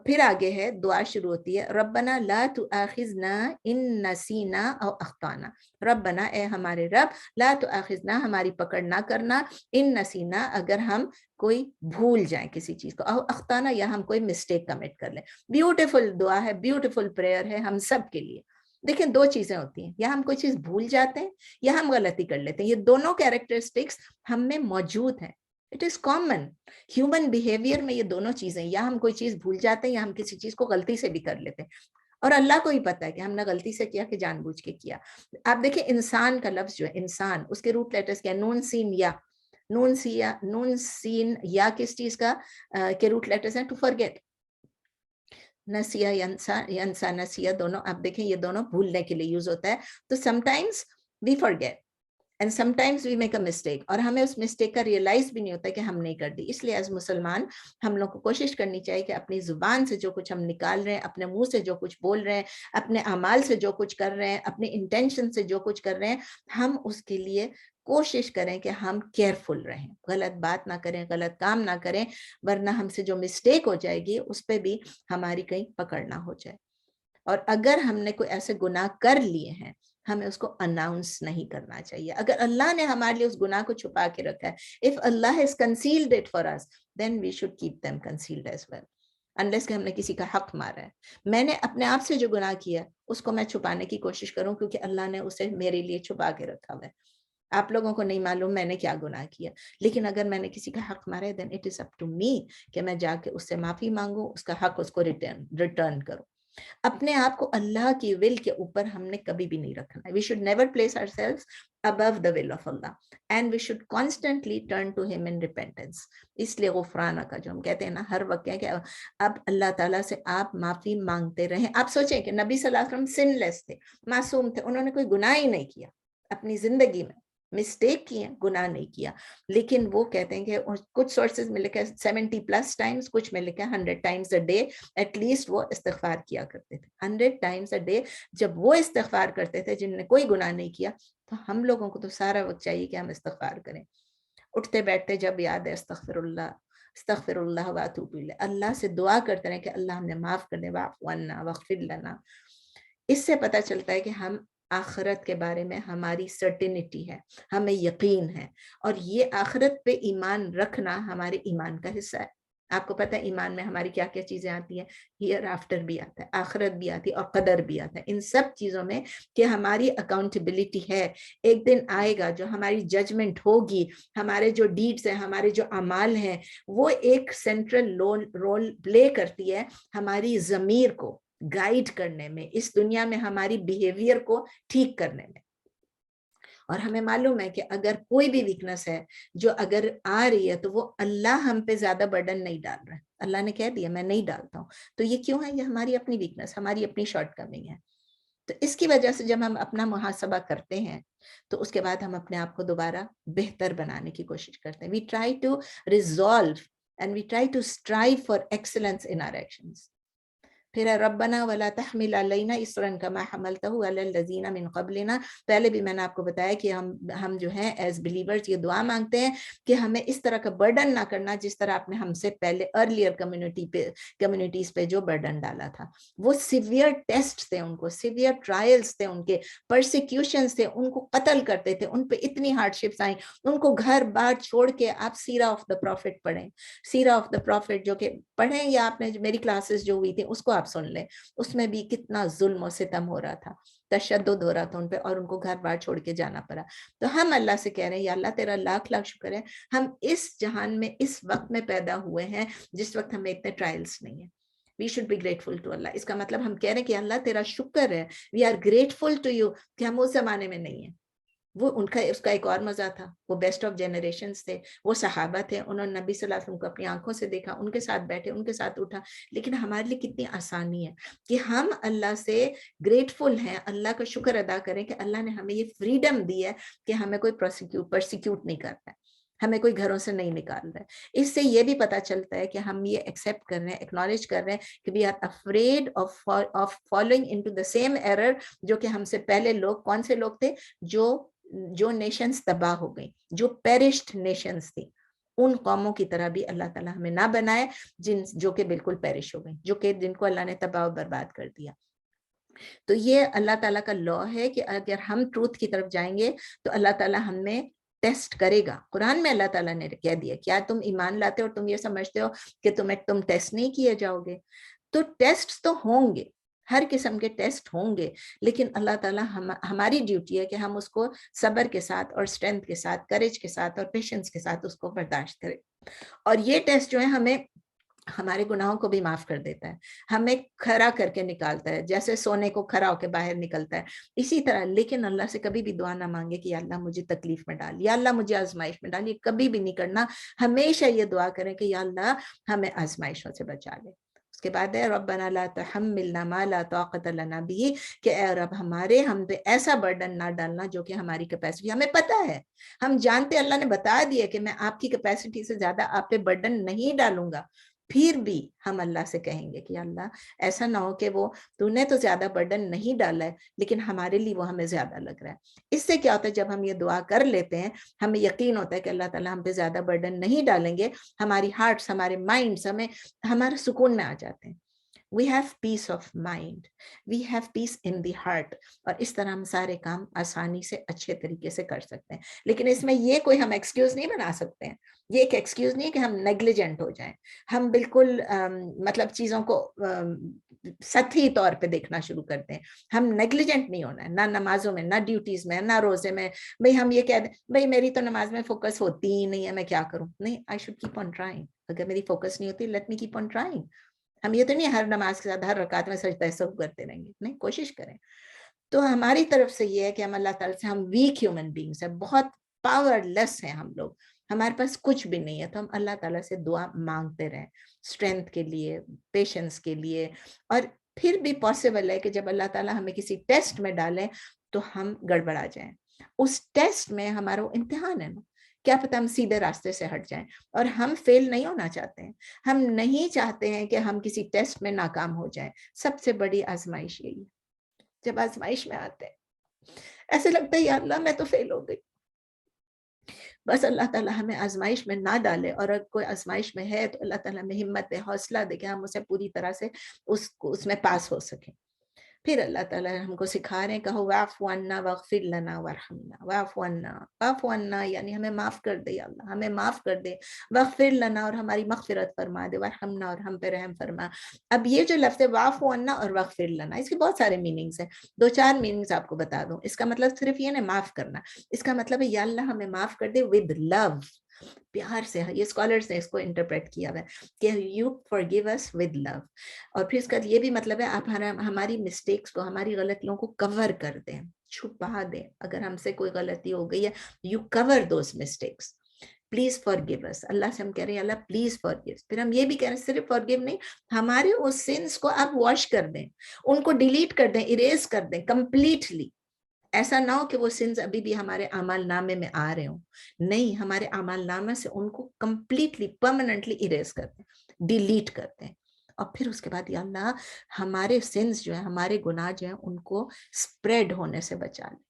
پھر آگے ہے, دعا شروع ہوتی ہے ربنا لا تؤاخذنا ان نسینا او اخطانا. ربنا, اے ہمارے رب, لا تؤاخذنا, ہماری پکڑ نہ کرنا, ان نسینا, اگر ہم کوئی بھول جائیں کسی چیز کو, او اخطانا, یا ہم کوئی مسٹیک کمٹ کر لیں. بیوٹیفل دعا ہے, بیوٹیفل پریئر ہے ہم سب کے لیے. دیکھیں دو چیزیں ہوتی ہیں, یا ہم کوئی چیز بھول جاتے ہیں یا ہم غلطی کر لیتے ہیں. یہ دونوں کیریکٹرسٹکس ہم میں موجود ہیں. It is common human behaviour میں یہ دونوں چیزیں, یا ہم کوئی چیز بھول جاتے ہیں یا ہم کسی چیز کو غلطی سے بھی کر لیتے ہیں, اور اللہ کو ہی پتا ہے کہ ہم نے غلطی سے کیا کہ جان بوجھ کے کیا. آپ دیکھیں انسان کا لفظ جو ہے انسان, اس کے روٹ لیٹرز کیا, نون سین یا, نون سین یا کس چیز کا کے روٹ لیٹرز ہیں, ٹو فرگیٹ. نسیا, ینسا, نسیا, دونوں آپ دیکھیں یہ دونوں بھولنے کے لیے یوز ہوتا ہے. تو sometimes we forget and sometimes we make a mistake, اور ہمیں اس مسٹیک کا ریئلائز بھی نہیں ہوتا کہ ہم نہیں کر دی. اس لیے ایز مسلمان ہم لوگ کو کوشش کرنی چاہیے کہ اپنی زبان سے جو کچھ ہم نکال رہے ہیں, اپنے منہ سے جو کچھ بول رہے ہیں, اپنے اعمال سے جو کچھ کر رہے ہیں, اپنے انٹینشن سے جو کچھ کر رہے ہیں, ہم اس کے لیے کوشش کریں کہ ہم کیئرفل رہیں, غلط بات نہ کریں, غلط کام نہ کریں, ورنہ ہم سے جو مسٹیک ہو جائے گی اس پہ بھی ہماری کہیں پکڑ نہ ہو جائے. اور اگر ہم نے کوئی ایسے گناہ کر لیے ہیں, ہمیں اس کو اناؤنس نہیں کرنا چاہیے. اگر اللہ نے ہمارے لیے اس گناہ کو چھپا کے رکھا ہے, if Allah has concealed it for us, then we should keep them concealed as well. unless کہ ہم نے کسی کا حق مارا ہے. میں نے اپنے آپ سے جو گناہ کیا اس کو میں چھپانے کی کوشش کروں, کیونکہ اللہ نے اسے میرے لیے چھپا کے رکھا ہوا ہے. آپ لوگوں کو نہیں معلوم میں نے کیا گناہ کیا, لیکن اگر میں نے کسی کا حق مارا ہے then it is up to me کہ میں جا کے اس سے معافی مانگوں, اس کا حق اس کو ریٹرن کروں. اپنے آپ کو اللہ کی ول کے اوپر ہم نے کبھی بھی نہیں رکھنا ہے. We should never place ourselves above the will of Allah and we should constantly turn to him in repentance. اس لیے غفرانہ کا جو ہم کہتے ہیں نا ہر وقت ہے کہ اب اللہ تعالیٰ سے آپ معافی مانگتے رہیں. آپ سوچیں کہ نبی صلی اللہ علیہ وسلم سن لیس تھے, معصوم تھے, انہوں نے کوئی گناہ ہی نہیں کیا اپنی زندگی میں, مسٹیک کی ہیں, گناہ نہیں کیا, لیکن وہ کہتے ہیں کہ کچھ سورسز میں لکھا ہے 70+ ٹائمز, کچھ میں لکھا ہے 100 times a day at least وہ استغفار کیا کرتے تھے. 100 ٹائمز اے ڈے جب وہ استغفار کرتے تھے جن نے کوئی گناہ نہیں کیا, تو ہم لوگوں کو تو سارا وقت چاہیے کہ ہم استغفار کریں. اٹھتے بیٹھتے جب یاد ہے استغفر اللہ واتوب الیہ, اللہ سے دعا کرتے رہیں کہ اللہ ہم نے معاف کر دے, واعف عنا واغفر لنا. اس سے پتہ چلتا ہے کہ ہم آخرت کے بارے میں ہماری سرٹینٹی ہے, ہمیں یقین ہے, اور یہ آخرت پہ ایمان رکھنا ہمارے ایمان کا حصہ ہے. آپ کو پتہ ہے ایمان میں ہماری کیا کیا چیزیں آتی ہیں, ہیئر آفٹر بھی آتا ہے, آخرت بھی آتی ہے, اور قدر بھی آتا ہے. ان سب چیزوں میں کہ ہماری اکاؤنٹیبلٹی ہے, ایک دن آئے گا جو ہماری ججمنٹ ہوگی, ہمارے جو ڈیڈز ہیں, ہمارے جو اعمال ہیں, وہ ایک سینٹرل رول پلے کرتی ہے ہماری ضمیر کو گائیڈ کرنے میں, اس دنیا میں ہماری بیہیویئر کو ٹھیک کرنے میں. اور ہمیں معلوم ہے کہ اگر کوئی بھی ویکنس ہے جو اگر آ رہی ہے تو وہ اللہ ہم پہ زیادہ برڈن نہیں ڈال رہا ہے. اللہ نے کہہ دیا میں نہیں ڈالتا ہوں. تو یہ کیوں ہے؟ یہ ہماری اپنی ویکنس، ہماری اپنی شارٹ کمنگ ہے. تو اس کی وجہ سے جب ہم اپنا محاسبہ کرتے ہیں تو اس کے بعد ہم اپنے آپ کو دوبارہ بہتر بنانے کی کوشش کرتے ہیں. We try to resolve and we try to strive for excellence in our actions. پھر ربنا ولا تحمل علینا اصرا کما حملته علی الذین من قبلنا. پہلے بھی میں نے آپ کو بتایا کہ ہم جو ہیں ایز بلیورز یہ دعا مانگتے ہیں کہ ہمیں اس طرح کا برڈن نہ کرنا جس طرح آپ نے ہم سے پہلے ارلیئر کمیونٹیز پہ جو برڈن ڈالا تھا. وہ سیویئر ٹیسٹ تھے، ان کو سیویئر ٹرائلز تھے، ان کے پرسیکیوشنز تھے، ان کو قتل کرتے تھے، ان پہ اتنی ہارڈشپس آئیں، ان کو گھر بار چھوڑ کے. آپ سیرہ آف دا پروفٹ پڑھیں، سیرہ آف دا پروفٹ جو کہ پڑھیں، یا آپ نے میری کلاسز جو ہوئی تھی اس کو آپ سن لیں. اس میں بھی کتنا ظلم و ستم ہو رہا تھا، تشدد ہو رہا تھا ان پہ، اور ان کو گھر بار چھوڑ کے جانا پڑا. تو ہم اللہ سے کہہ رہے ہیں یا اللہ تیرا لاکھ لاکھ شکر ہے ہم اس جہان میں اس وقت میں پیدا ہوئے ہیں جس وقت ہمیں اتنے ٹرائلز نہیں ہیں. We should be grateful to Allah. اس کا مطلب ہم کہہ رہے ہیں کہ اللہ تیرا شکر ہے، we are grateful to you کہ ہم اس زمانے میں نہیں ہیں. وہ ان کا اس کا ایک اور مزہ تھا، وہ بیسٹ آف جنریشنز تھے، وہ صحابہ تھے، انہوں نے نبی صلی اللہ علیہ وسلم کو اپنی آنکھوں سے دیکھا، ان کے ساتھ بیٹھے، ان کے ساتھ اٹھا. لیکن ہمارے لیے کتنی آسانی ہے کہ ہم اللہ سے گریٹفل ہیں، اللہ کا شکر ادا کریں کہ اللہ نے ہمیں یہ فریڈم دی ہے کہ ہمیں کوئی پرسیکیوٹ نہیں کرتا ہے، ہمیں کوئی گھروں سے نہیں نکال رہا ہے. اس سے یہ بھی پتہ چلتا ہے کہ ہم یہ ایکسیپٹ کر رہے ہیں، ایکنالج کر رہے ہیں کہ we are afraid of falling into the same error جو کہ ہم سے پہلے لوگ، کون سے لوگ تھے جو نیشنز تباہ ہو گئیں، جو پیرشڈ نیشنز تھی، ان قوموں کی طرح بھی اللہ تعالیٰ ہمیں نہ بنائے جو کہ بالکل پیرش ہو گئیں، جن کو اللہ نے تباہ و برباد کر دیا. تو یہ اللہ تعالیٰ کا لاء ہے کہ اگر ہم ٹروتھ کی طرف جائیں گے تو اللہ تعالیٰ ہمیں ٹیسٹ کرے گا. قرآن میں اللہ تعالیٰ نے کہہ دیا کیا تم ایمان لاتے ہو اور تم یہ سمجھتے ہو کہ تم ٹیسٹ نہیں کیے جاؤ گے؟ تو ٹیسٹ تو ہوں گے، ہر قسم کے ٹیسٹ ہوں گے، لیکن اللہ تعالیٰ ہماری ڈیوٹی ہے کہ ہم اس کو صبر کے ساتھ اور اسٹرینتھ کے ساتھ، کریج کے ساتھ اور پیشنس کے ساتھ اس کو برداشت کریں. اور یہ ٹیسٹ جو ہے ہمیں ہمارے گناہوں کو بھی معاف کر دیتا ہے، ہمیں کھڑا کر کے نکالتا ہے، جیسے سونے کو کھڑا ہو کے باہر نکلتا ہے اسی طرح. لیکن اللہ سے کبھی بھی دعا نہ مانگے کہ یا اللہ مجھے تکلیف میں ڈال، یا اللہ مجھے آزمائش میں ڈال، یہ کبھی بھی نہیں کرنا. ہمیشہ یہ دعا کریں کہ یا اللہ ہمیں آزمائشوں سے بچا لے. اس کے بعد ہے ربنا لا تحملنا ما لا طاقت لنا به، کہ اے رب ہم پہ ایسا برڈن نہ ڈالنا جو کہ ہماری کیپیسٹی. ہمیں پتہ ہے، ہم جانتے، اللہ نے بتا دیا کہ میں آپ کی کیپیسٹی سے زیادہ آپ پہ برڈن نہیں ڈالوں گا. پھر بھی ہم اللہ سے کہیں گے کہ اللہ ایسا نہ ہو کہ وہ تو نے تو زیادہ برڈن نہیں ڈالا ہے لیکن ہمارے لیے وہ ہمیں زیادہ لگ رہا ہے. اس سے کیا ہوتا ہے جب ہم یہ دعا کر لیتے ہیں ہمیں یقین ہوتا ہے کہ اللہ تعالیٰ ہم پہ زیادہ برڈن نہیں ڈالیں گے، ہماری ہارٹس، ہمارے مائنڈس ہمارے سکون میں آ جاتے ہیں. We have peace of mind, we have peace in the heart، اور اس طرح ہم سارے کام آسانی سے اچھے طریقے سے کر سکتے ہیں. لیکن اس میں یہ کوئی ہم ایکسکیوز نہیں بنا سکتے ہیں، یہ ایک ایکسکیوز نہیں کہ ہم نیگلیجنٹ ہو جائیں، ہم بالکل مطلب چیزوں کو سطحی طور پہ دیکھنا شروع کرتے ہیں. ہم نیگلیجنٹ نہیں ہونا ہے، نہ نمازوں میں، نہ ڈیوٹیز میں، نہ روزے میں. بھئی ہم یہ کہہ دیں بھئی میری تو نماز میں فوکس ہوتی ہی نہیں ہے، میں کیا کروں؟ نہیں، I should keep on trying. اگر میری فوکس نہیں ہوتی let me keep on trying. ہم یہ تو نہیں ہر نماز کے ساتھ ہر رکعت میں سجدہ سہو کرتے رہیں گے، نہیں، کوشش کریں. تو ہماری طرف سے یہ ہے کہ ہم اللہ تعالیٰ سے، ہم ویک ہیومن بینگس ہیں، بہت پاور لیس ہیں ہم لوگ، ہمارے پاس کچھ بھی نہیں ہے. تو ہم اللہ تعالیٰ سے دعا مانگتے رہیں اسٹرینتھ کے لیے، پیشنس کے لیے. اور پھر بھی پاسبل ہے کہ جب اللہ تعالیٰ ہمیں کسی ٹیسٹ میں ڈالیں تو ہم گڑبڑا جائیں. اس ٹیسٹ میں ہمارا وہ امتحان ہے نا، کیا پتہ ہم سیدھے راستے سے ہٹ جائیں. اور ہم فیل نہیں ہونا چاہتے ہیں، ہم نہیں چاہتے ہیں کہ ہم کسی ٹیسٹ میں ناکام ہو جائیں. سب سے بڑی آزمائش یہی ہے. جب آزمائش میں آتے ہیں ایسے لگتا ہے یا اللہ میں تو فیل ہو گئی. بس اللہ تعالیٰ ہمیں آزمائش میں نہ ڈالے، اور اگر کوئی آزمائش میں ہے تو اللہ تعالیٰ ہمیں ہمت دے، حوصلہ دے کہ ہم اسے پوری طرح سے اس میں پاس ہو سکیں. پھر اللہ تعالیٰ ہم کو سکھا رہے ہیں، کہو واعف عنا واغفر لنا وارحمنا. واعف عنا یعنی ہمیں معاف کر دے، یا اللہ ہمیں معاف کر دے. واغفر لنا اور ہماری مغفرت فرما دے. وارحمنا اور ہم پہ رحم فرما. اب یہ جو لفظ ہے واعف عنا اور واغفر لنا، اس کے بہت سارے میننگز ہیں. 2-4 میننگز آپ کو بتا دوں. اس کا مطلب صرف یہ نہیں معاف کرنا، اس کا مطلب ہے یا اللہ ہمیں معاف کر دے ود لو، پیار سے. یہ اسکالرز نے اس کو انٹرپریٹ کیا ہے کہ you forgive us with love. اور پھر اس کا یہ بھی مطلب ہے آپ ہماری مسٹیکس کو، ہماری غلطیوں کو کور کر دیں. چھپا دیں. اگر ہم سے کوئی غلطی ہو گئی ہے, you cover those mistakes. Please forgive us. اللہ سے ہم کہہ رہے ہیں اللہ پلیز forgive. پھر ہم یہ بھی کہہ رہے ہیں صرف forgive نہیں, ہمارے اس سینس کو آپ واش کر دیں, ان کو ڈیلیٹ کر دیں, اریز کر دیں کمپلیٹلی. ایسا نہ ہو کہ وہ سینس ابھی بھی ہمارے اعمال نامے میں آ رہے ہوں. نہیں, ہمارے اعمال نامے سے ان کو کمپلیٹلی پرماننٹلی اریز کر دیں, ڈیلیٹ کر دیں. اور پھر اس کے بعد یا اللہ ہمارے سینس جو ہیں, ہمارے گناہ جو ہیں, ان کو سپریڈ ہونے سے بچا لیں.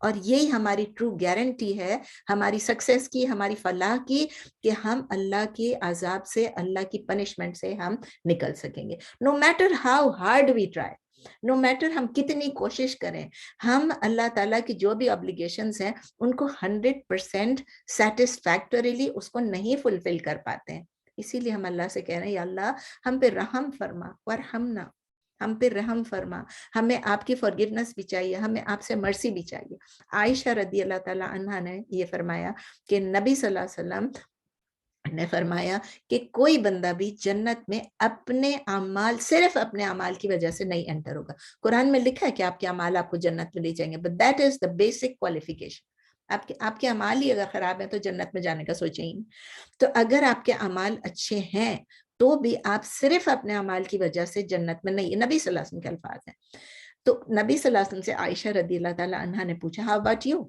اور یہی ہماری ٹرو گارنٹی ہے ہماری سکسیس کی, ہماری فلاح کی, کہ ہم اللہ کے عذاب سے, اللہ کی پنشمنٹ سے ہم نکل سکیں گے. No matter how hard we try, no matter ہم کتنی کوشش کریں, ہم اللہ تعالیٰ کی جو بھی obbligations ہیں ان کو 100% سیٹسفیکٹریلی اس کو نہیں فلفل کر پاتے ہیں. اسی لیے ہم اللہ سے کہہ رہے ہیں یا اللہ ہم پہ رحم فرما, ورحمنا, ہم پہ رحم فرما, ہمیں آپ کی forgiveness بھی چاہیے, ہمیں آپ سے مرسی بھی چاہیے. عائشہ رضی اللہ تعالیٰ عنہا نے یہ فرمایا کہ نبی صلی اللہ علیہ وسلم نے فرمایا کہ کوئی بندہ بھی جنت میں اپنے اعمال, صرف اپنے اعمال کی وجہ سے نہیں انٹر ہوگا. قرآن میں لکھا ہے کہ آپ کے اعمال آپ کو جنت میں لے جائیں گے, but that is the basic qualification. آپ کے اعمال ہی اگر خراب ہیں تو جنت میں جانے کا سوچیں ہی. تو اگر آپ کے اعمال اچھے ہیں تو بھی آپ صرف اپنے اعمال کی وجہ سے جنت میں نہیں. نبی صلی اللہ علیہ وسلم کے الفاظ ہیں. تو نبی صلی اللہ علیہ وسلم سے عائشہ رضی اللہ تعالیٰ عنہا نے پوچھا ہاؤ اباؤٹ یو,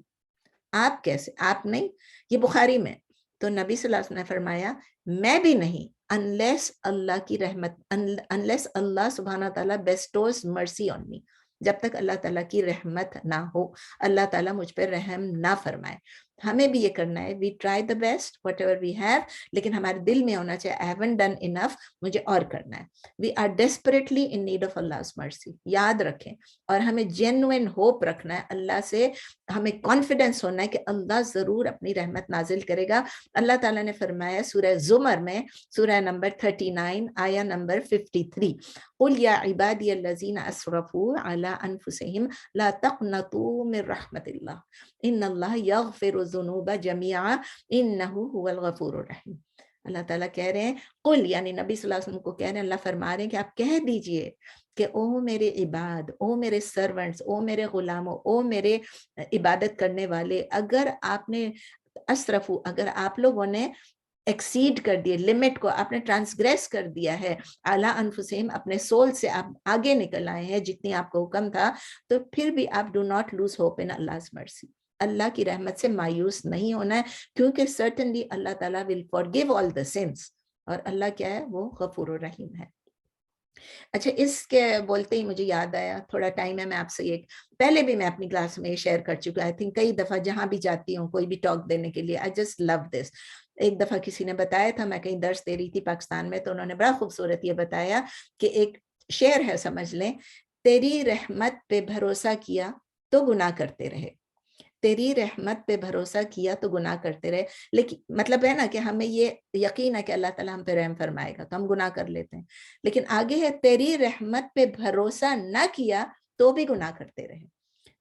آپ کیسے, آپ نہیں, یہ بخاری میں. تو نبی صلی اللہ علیہ وسلم نے فرمایا میں بھی نہیں, unless اللہ کی رحمت, unless اللہ سبحانہ تعالیٰ bestows mercy on me, جب تک اللہ تعالیٰ کی رحمت نہ ہو, اللہ تعالیٰ مجھ پر رحم نہ فرمائے. ہمیں بھی یہ کرنا ہے, we try the best whatever we have, لیکن ہمارے دل میں ہونا چاہیے I haven't done enough, مجھے اور کرنا ہے. we are desperately in need of Allah's mercy. یاد رکھیں, اور ہمیں genuine hope رکھنا ہے اللہ سے, ہمیں confidence ہونا ہے کہ اللہ ضرور اپنی رحمت نازل کرے گا. اللہ تعالیٰ نے فرمایا سورہ زمر میں, سورہ نمبر 39 آیہ نمبر 53, قُلْ يَا عِبَادِيَ الَّذِينَ أَسْرَفُوا عَلَىٰ أَنفُسِهِمْ لَا تَقْنَطُوا مِنْ رَحْمَةِ اللَّهِ إِنَّ اللَّهَ يَغْفِرُ الذُّنُوبَ جَمِيعًا إِنَّهُ هُوَ الْغَفُورُ الرَّحِيمُ. اللہ تعالیٰ کہہ رہے ہیں, قل یعنی نبی صلی اللہ علیہ وسلم کو کہہ رہے ہیں, اللہ فرما رہے ہیں کہ آپ کہہ دیجئے کہ او میرے عباد, او میرے سرونٹس, او میرے غلاموں, او میرے عبادت کرنے والے, اگر آپ نے اسرفو, اگر آپ لوگوں نے ایکسیڈ کر دیے, لمٹ کو آپ نے ٹرانسگریس کر دیا ہے, اعلیٰ انفسہم, اپنے سول سے آپ آگے نکل آئے ہیں جتنی آپ کو حکم تھا, تو پھر بھی آپ do not lose hope in Allah's mercy. اللہ کی رحمت سے مایوس نہیں ہونا ہے, کیونکہ سرٹنلی اللہ تعالیٰ will forgive all the sins, اور اللہ کیا ہے, وہ غفور الرحیم ہے. اچھا, اس کے بولتے ہی مجھے یاد آیا, تھوڑا ٹائم ہے, میں آپ سے یہ پہلے بھی میں اپنی کلاس میں یہ شیئر کر چکا, آئی تھنک کئی دفعہ جہاں بھی جاتی ہوں کوئی بھی ٹاک دینے کے لیے, آئی جسٹ لو دس. ایک دفعہ کسی نے بتایا تھا, میں کہیں درس دے رہی تھی پاکستان میں, تو انہوں نے بڑا خوبصورت یہ بتایا کہ ایک شعر ہے, سمجھ لیں, تیری رحمت پہ بھروسہ کیا تو گناہ کرتے رہے, تیری رحمت پہ بھروسہ کیا تو گناہ کرتے رہے. لیکن مطلب ہے نا کہ ہمیں یہ یقین ہے کہ اللہ تعالیٰ ہم پہ رحم فرمائے گا, تو ہم گناہ کر لیتے ہیں. لیکن آگے ہے, تیری رحمت پہ بھروسہ نہ کیا تو بھی گناہ کرتے رہے.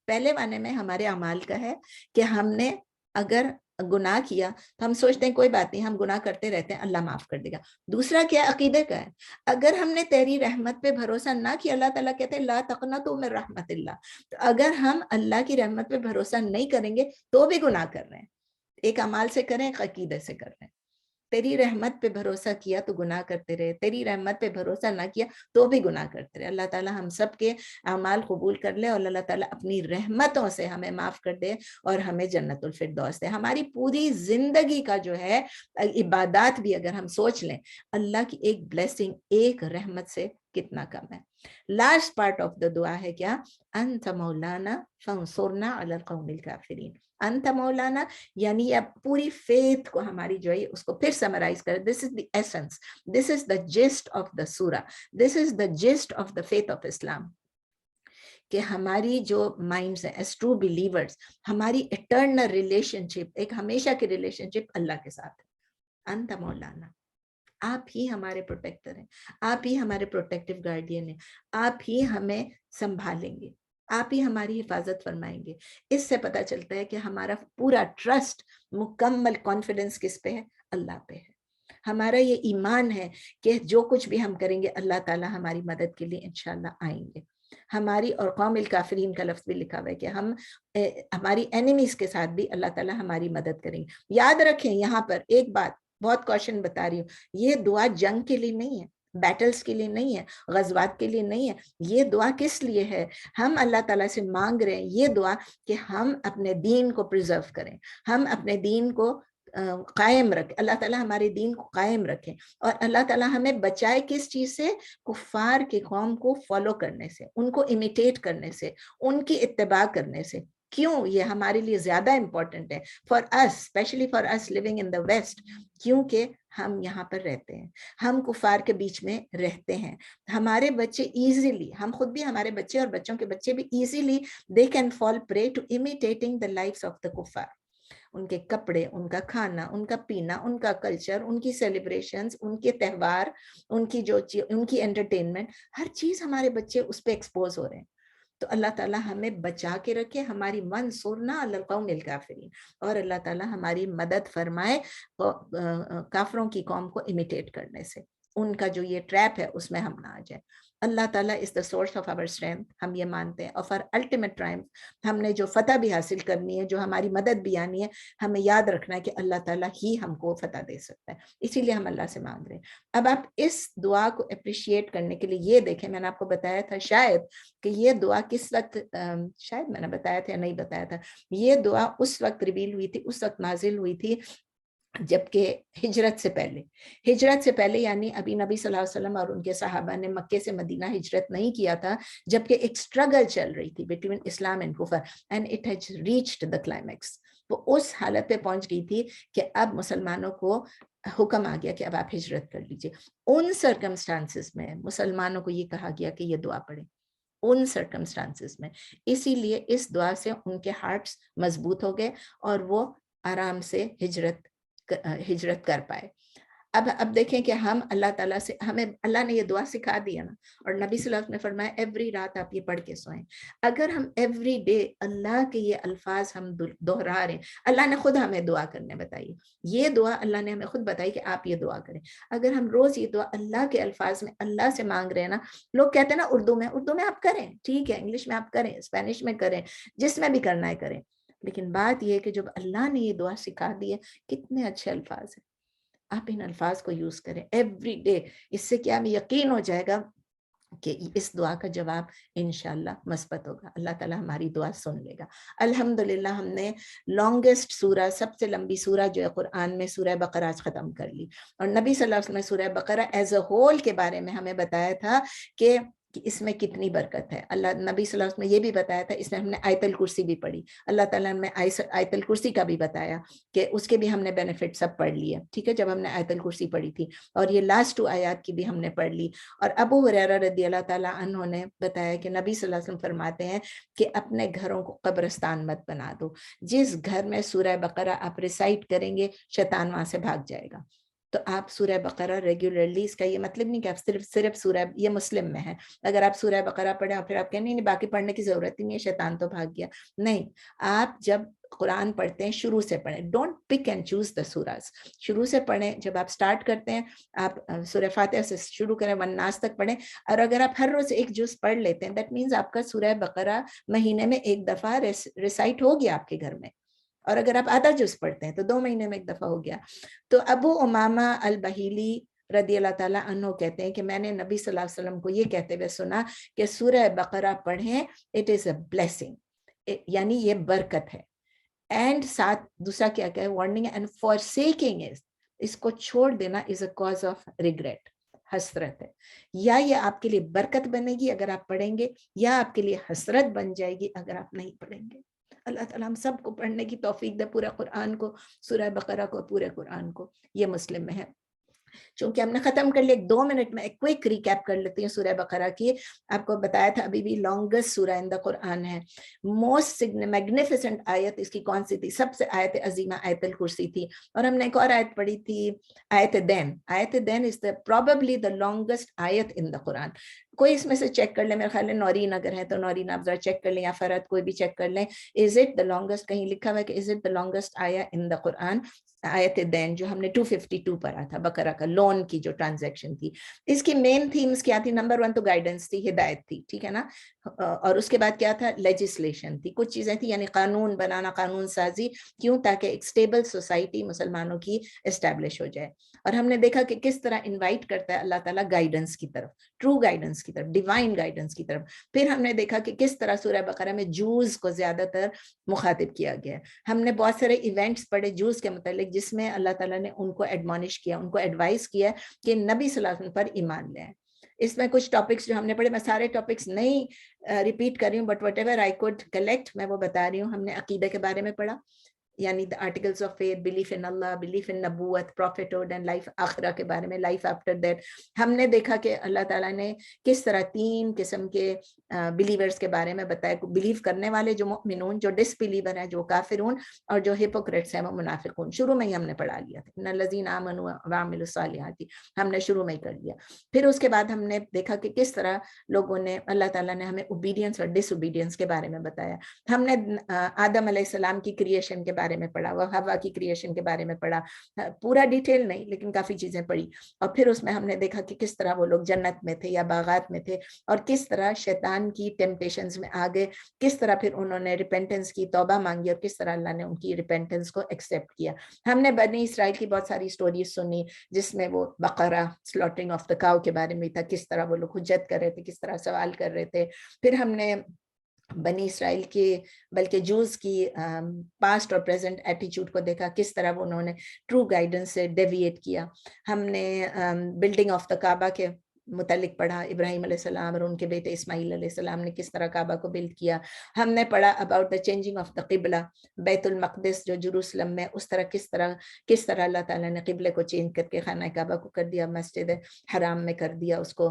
پہلے معنی میں ہمارے اعمال کا ہے کہ ہم نے اگر گناہ کیا تو ہم سوچتے ہیں کوئی بات نہیں, ہم گناہ کرتے رہتے ہیں, اللہ معاف کر دے گا. دوسرا کیا, عقیدے کا ہے, اگر ہم نے تیری رحمت پہ بھروسہ نہ کیا, اللہ تعالیٰ کہتے ہیں لا تقنطوا من رحمت اللہ, تو اگر ہم اللہ کی رحمت پہ بھروسہ نہیں کریں گے تو بھی گناہ کر رہے ہیں. ایک اعمال سے کریں, ایک عقیدے سے کر رہے ہیں. تیری رحمت پہ بھروسہ کیا تو گناہ کرتے رہے, تیری رحمت پہ بھروسہ نہ کیا تو بھی گناہ کرتے رہے. اللہ تعالیٰ ہم سب کے اعمال قبول کر لے, اور اللہ تعالیٰ اپنی رحمتوں سے ہمیں معاف کر دے اور ہمیں جنت الفردوس دے. ہماری پوری زندگی کا جو ہے عبادات بھی اگر ہم سوچ لیں, اللہ کی ایک بلیسنگ, ایک رحمت سے کتنا کم ہے. لاسٹ پارٹ آف دا دعا ہے کیا, انت مولانا فانصرنا علی القوم الکافرین. انت مولانا یعنی اب پوری فیتھ کو ہماری جو ہے اس کو پھر سمرائز کرے. This is the essence, this is the gist of the سورہ, this is the gist of the faith of Islam, کہ ہماری جو مائنڈز ہیں ایز ٹرو بلیورز, ہماری اٹرنل ریلیشن شپ, ایک ہمیشہ کی ریلیشن شپ اللہ کے ساتھ ہے. انت مولانا, آپ ہی ہمارے پروٹیکٹر ہیں, آپ ہی ہمارے پروٹیکٹیو گارڈین ہیں, آپ ہی ہمیں سنبھالیں گے, آپ ہی ہماری حفاظت فرمائیں گے. اس سے پتہ چلتا ہے کہ ہمارا پورا ٹرسٹ, مکمل کانفیڈنس کس پہ ہے, اللہ پہ ہے. ہمارا یہ ایمان ہے کہ جو کچھ بھی ہم کریں گے اللہ تعالیٰ ہماری مدد کے لیے انشاءاللہ آئیں گے. ہماری اور قوم الکافرین کا لفظ بھی لکھا ہوا ہے کہ ہم ہماری اینیمیز کے ساتھ بھی اللہ تعالیٰ ہماری مدد کریں گے. یاد رکھیں یہاں پر ایک بات بہت کوشچن بتا رہی ہوں, یہ دعا جنگ کے لیے نہیں ہے, بیٹلز کے لیے نہیں ہے, غزوات کے لیے نہیں ہے. یہ دعا کس لیے ہے؟ ہم اللہ تعالیٰ سے مانگ رہے ہیں یہ دعا کہ ہم اپنے دین کو پریزرو کریں, ہم اپنے دین کو قائم رکھیں, اللہ تعالیٰ ہمارے دین کو قائم رکھیں, اور اللہ تعالیٰ ہمیں بچائے کس چیز سے؟ کفار کی قوم کو فالو کرنے سے, ان کو امیٹیٹ کرنے سے, ان کی اتباع کرنے سے. کیوں یہ ہمارے لیے زیادہ امپورٹنٹ ہے for us, especially for us living in the West? کیونکہ ہم یہاں پر رہتے ہیں, ہم کفار کے بیچ میں رہتے ہیں. ہمارے بچے ایزیلی, ہم خود بھی, ہمارے بچے اور بچوں کے بچے بھی easily they can fall prey to imitating the lives of the kuffar. ان کے کپڑے, ان کا کھانا, ان کا پینا, ان کا کلچر, ان کی سیلیبریشنز, ان کے تہوار, ان کی جو ان کی انٹرٹینمنٹ, ہر چیز ہمارے بچے اس پہ ایکسپوز ہو رہے ہیں. تو اللہ تعالیٰ ہمیں بچا کے رکھے, ہماری منصورنا علی القوم الکافرین, اور اللہ تعالیٰ ہماری مدد فرمائے کافروں کی قوم کو امیٹیٹ کرنے سے. ان کا جو یہ ٹریپ ہے اس میں ہم نہ آ جائیں. اللہ تعالیٰ is the source of our strength, ہم یہ مانتے ہیں, of our ultimate triumph. ہم نے جو فتح بھی حاصل کرنی ہے, جو ہماری مدد بھی آنی ہے, ہمیں یاد رکھنا ہے کہ اللہ تعالیٰ ہی ہم کو فتح دے سکتا ہے, اسی لیے ہم اللہ سے مانگ رہے ہیں. اب آپ اس دعا کو اپریشیٹ کرنے کے لیے یہ دیکھیں, میں نے آپ کو بتایا تھا شاید کہ یہ دعا کس وقت, شاید میں نے بتایا تھا یا نہیں بتایا تھا, یہ دعا اس وقت ریویل ہوئی تھی, اس وقت نازل ہوئی تھی جبکہ ہجرت سے پہلے یعنی ابھی نبی صلی اللہ علیہ وسلم اور ان کے صحابہ نے مکے سے مدینہ ہجرت نہیں کیا تھا, جبکہ ایک اسٹرگل چل رہی تھی بٹوین اسلام اینڈ کفر, and it has reached the climax. وہ اس حالت پہ پہنچ گئی تھی کہ اب مسلمانوں کو حکم آ گیا کہ اب آپ ہجرت کر لیجیے. ان سرکمسٹانسز میں مسلمانوں کو یہ کہا گیا کہ یہ دعا پڑھیں, ان سرکمسٹانسز میں. اسی لیے اس دعا سے ان کے ہارٹس مضبوط ہو گئے اور وہ آرام سے ہجرت کر پائے. اب دیکھیں کہ ہم اللہ تعالیٰ سے, ہمیں اللہ نے یہ دعا سکھا دیا نا, اور نبی صلی اللہ علیہ وسلم نے فرمایا ایوری رات آپ یہ پڑھ کے سوئیں. اگر ہم ایوری ڈے اللہ کے یہ الفاظ ہم دہرا رہے ہیں, اللہ نے خود ہمیں دعا کرنے بتائی, یہ دعا اللہ نے ہمیں خود بتائی کہ آپ یہ دعا کریں. اگر ہم روز یہ دعا اللہ کے الفاظ میں اللہ سے مانگ رہے ہیں نا, لوگ کہتے ہیں نا اردو میں آپ کریں, ٹھیک ہے, انگلش میں آپ کریں, اسپینش میں کریں, جس میں بھی کرنا ہے کریں, لیکن بات یہ ہے کہ جب اللہ نے یہ دعا سکھا دی ہے, کتنے اچھے الفاظ ہیں, آپ ان الفاظ کو یوز کریں ایوری ڈے. اس سے کیا ہمیں یقین ہو جائے گا کہ اس دعا کا جواب انشاءاللہ مثبت ہوگا, اللہ تعالیٰ ہماری دعا سن لے گا. الحمدللہ ہم نے لانگسٹ سورہ, سب سے لمبی سورہ جو ہے قرآن میں, سورہ بقرہ آج ختم کر لی. اور نبی صلی اللہ علیہ وسلم نے سورہ بقرہ ایز اے ہول کے بارے میں ہمیں بتایا تھا کہ اس میں کتنی برکت ہے. اللہ نبی صلی اللہ علیہ وسلم نے یہ بھی بتایا تھا, اس میں ہم نے آیت الکرسی بھی پڑھی, اللہ تعالیٰ نے آیت الکرسی کا بھی بتایا کہ اس کے بھی ہم نے بینیفٹ سب پڑھ لیے, ٹھیک ہے, جب ہم نے آیت الکرسی پڑھی تھی, اور یہ لاسٹ 2 آیات کی بھی ہم نے پڑھ لی. اور ابو ہریرہ رضی اللہ تعالیٰ عنہ نے بتایا کہ نبی صلی اللہ علیہ وسلم فرماتے ہیں کہ اپنے گھروں کو قبرستان مت بنا دو, جس گھر میں سورہ بقرہ آپ ریسائٹ کریں گے شیطان وہاں سے بھاگ جائے گا. تو آپ سورہ بقرہ ریگولرلی, اس کا یہ مطلب نہیں کہ آپ صرف سورہ, یہ مسلم میں ہے, اگر آپ سورہ بقرہ پڑھیں اور پھر آپ کہیں نہیں باقی پڑھنے کی ضرورت ہی نہیں ہے, شیطان تو بھاگ گیا. نہیں, آپ جب قرآن پڑھتے ہیں شروع سے پڑھیں, don't pick and choose the surahs, شروع سے پڑھیں. جب آپ سٹارٹ کرتے ہیں آپ سورہ فاتحہ سے شروع کریں, والناس تک پڑھیں, اور اگر آپ ہر روز ایک جز پڑھ لیتے ہیں, دیٹ مینز آپ کا سورہ بقرہ مہینے میں 1 دفعہ ریسائٹ ہو گیا آپ کے گھر میں. اور اگر آپ آدھا جز پڑھتے ہیں تو 2 مہینے میں 1 دفعہ ہو گیا. تو ابو امامہ البہیلی رضی اللہ تعالیٰ عنہ کہتے ہیں کہ میں نے نبی صلی اللہ علیہ وسلم کو یہ کہتے ہوئے سنا کہ سورہ بقرہ پڑھیں, اٹ از اے بلیسنگ, یعنی یہ برکت ہے. اینڈ ساتھ دوسرا کیا کہ وارننگ, اینڈ فورسیکنگ از, اس کو چھوڑ دینا از اے کاز آف ریگریٹ, حسرت ہے. یا یہ آپ کے لیے برکت بنے گی اگر آپ پڑھیں گے, یا آپ کے لیے حسرت بن جائے گی اگر آپ نہیں پڑھیں گے. اللہ تعالیٰ ہم سب کو پڑھنے کی توفیق دے, پورا قرآن کو, سورہ بقرہ کو, پورے قرآن کو. یہ مسلم میں ہے. چونکہ ہم نے ختم کر لیا, 2 منٹ میں ایک کوئک ریکیپ کر لیتی ہوں سورہ بقرہ کی. آپ کو بتایا تھا ابھی بھی لانگسٹ سورہ ان دا قرآن ہے. موسٹ میگنیفیسنٹ آیت اس کی کون سی تھی؟ سب سے آیت عظیمہ آیت الکرسی تھی. اور ہم نے ایک اور آیت پڑھی تھی, آیت دین. آیت دین از پروبیبلی دا لانگسٹ آیت ان دا قرآن. کوئی اس میں سے چیک کر لیں, میرا خیال ہے نورین اگر ہے تو نورین آپ ذرا چیک کر لیں, یا فرحت کوئی بھی چیک کر لیں, از اٹ دا لانگسٹ, کہیں لکھا ہوا ہے کہ از اٹ دا لانگسٹ آیا ان دا قرآن, آیت دین جو ہم نے 252 پڑھا تھا بقرہ کا, لون کی جو ٹرانزیکشن تھی. اس کی مین تھیمز کیا تھی؟ نمبر 1 تو گائیڈنس تھی, ہدایت تھی, ٹھیک ہے نا, اور اس کے بعد کیا تھا؟ لیجسلیشن تھی, کچھ چیزیں تھی, یعنی قانون بنانا, قانون سازی, کیوں؟ تاکہ ایک اسٹیبل سوسائٹی مسلمانوں کی اسٹیبلش ہو جائے. اور ہم نے دیکھا کہ کس طرح انوائٹ کرتا ہے اللہ تعالیٰ گائیڈنس کی طرف, ٹرو گائیڈنس کی طرف, ڈیوائن گائیڈنس کی طرف. پھر ہم نے دیکھا کہ کس طرح سورہ بقرہ میں جوز کو زیادہ تر مخاطب کیا گیا ہے. ہم نے بہت سارے ایونٹس پڑھے جوز کے متعلق جس میں اللہ تعالیٰ نے ان کو ایڈمانش کیا, ان کو ایڈوائز کیا کہ نبی صلی اللہ علیہ وسلم پر ایمان لیں. اس میں کچھ ٹاپکس جو ہم نے پڑھے, میں سارے ٹاپکس نہیں ریپیٹ کر رہی ہوں, but what ever I could collect میں وہ بتا رہی ہوں. ہم نے عقیدہ کے بارے میں پڑھا, یعنی the articles of faith, belief in Allah, belief in نبوت, prophethood and life آخرہ کے بارے میں, life after death. ہم نے دیکھا کہ اللہ تعالیٰ نے کس طرح 3 قسم کے بلیورز کے بارے میں بتایا, بلیو کرنے والے جو مؤمنون, جو ڈس بلیور ہیں جو کافرون, اور جو ہپوکریٹس ہیں وہ منافقون. شروع میں ہی ہم نے پڑھا لیا تھا, ان الذین آمنوا وعملوا الصالحات, ہم نے شروع میں ہی کر لیا. پھر اس کے بعد ہم نے دیکھا کہ کس طرح لوگوں نے, اللہ تعالیٰ نے ہمیں اوبیڈینس اور ڈس اوبیڈینس کے بارے میں بتایا. ہم نے آدم علیہ السلام کی کریشن کے بارے میں پڑھا, وہ ہوا کی کریشن کے بارے میں پڑھا, پورا ڈیٹیل نہیں لیکن کافی چیزیں پڑھی. اور پھر اس میں ہم نے دیکھا کہ کس طرح وہ لوگ جنت میں تھے یا باغات میں تھے, اور کس طرح شیطان کی ٹیمپٹیشنز میں آگے, کس طرح پھر انہوں نے ریپینٹنس کی, توبہ مانگی, اور کس طرح اللہ نے ان کی ریپینٹنس کو ایکسیپٹ کیا. ہم نے بنی اسرائیل کی بہت ساری سٹوریز سنی جس میں وہ بقرہ, سلاٹرنگ آف دا کاؤ کے بارے میں تھا, کس طرح وہ لوگ حجت کر رہے تھے, کس طرح سوال کر رہے تھے. پھر ہم نے بنی اسرائیل کی, بلکہ جوز کی پاسٹ اور پریزنٹ ایٹیچیوڈ کو دیکھا, کس طرح انہوں نے ٹرو گائیڈنس سے ڈیویٹ کیا. ہم نے بلڈنگ آف دا کعبہ کے متعلق پڑھا, ابراہیم علیہ السلام اور ان کے بیٹے اسماعیل علیہ السلام نے کس طرح کعبہ کو بلڈ کیا. ہم نے پڑھا about the changing of the قبلہ, بیت المقدس جو جروسلم میں, اس طرح کس طرح اللہ تعالیٰ نے قبلے کو چینج کر کے خانہ کعبہ کو کر دیا, مسجد حرام میں کر دیا, اس کو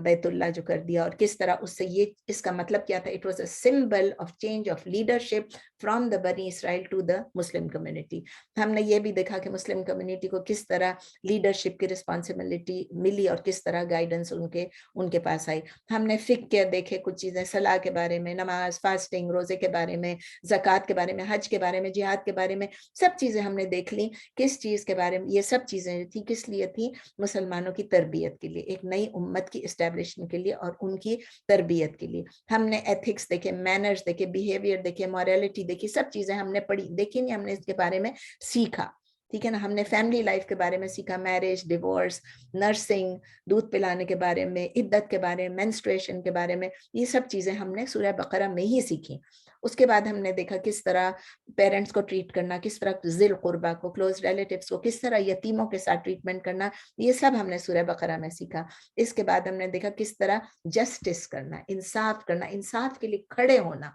بیت اللہ جو کر دیا, اور کس طرح اس سے یہ, اس کا مطلب کیا تھا, it was a symbol of change of leadership from the بنی اسرائیل ٹو دا مسلم کمیونٹی. ہم نے یہ بھی دیکھا کہ مسلم کمیونٹی کو کس طرح لیڈرشپ کی رسپانسبلٹی ملی اور کس طرح گائیڈنس ان کے پاس آئی. ہم نے فقہ کے دیکھے کچھ چیزیں, صلاح کے بارے میں, نماز, فاسٹنگ, روزے کے بارے میں, زکوٰۃ کے بارے میں, حج کے بارے میں, جہاد کے بارے میں, سب چیزیں ہم نے دیکھ لی. کس چیز کے بارے میں؟ یہ سب چیزیں تھیں کس لیے تھیں؟ مسلمانوں کی تربیت کے لیے, ایک نئی امت کی اسٹیبلشمنٹ کے لیے اور ان کی تربیت کے لیے. ہم نے ایتھکس دیکھے, مینرز دیکھے, بیہیویئر دیکھے, مورالٹی دیکھی, سب چیزیں ہم نے پڑھی, دیکھی نہیں, ہم نے اس کے بارے میں سیکھا, ٹھیک ہے نا. ہم نے فیملی لائف کے بارے میں سیکھا, میرج, ڈیورس, نرسنگ, دودھ پلانے کے بارے میں, عدت کے بارے میں, مینسٹریشن کے بارے میں, یہ سب چیزیں ہم نے سورہ بقرہ میں ہی سیکھی. اس کے بعد ہم نے دیکھا کس طرح پیرنٹس کو ٹریٹ کرنا, کس طرح ذی القربہ کو, کلوز ریلیٹیوز کو, کس طرح یتیموں کے ساتھ ٹریٹمنٹ کرنا, یہ سب ہم نے سورہ بقرہ میں سیکھا. اس کے بعد ہم نے دیکھا کس طرح جسٹس کرنا, انصاف کرنا, انصاف کے لیے کھڑے ہونا,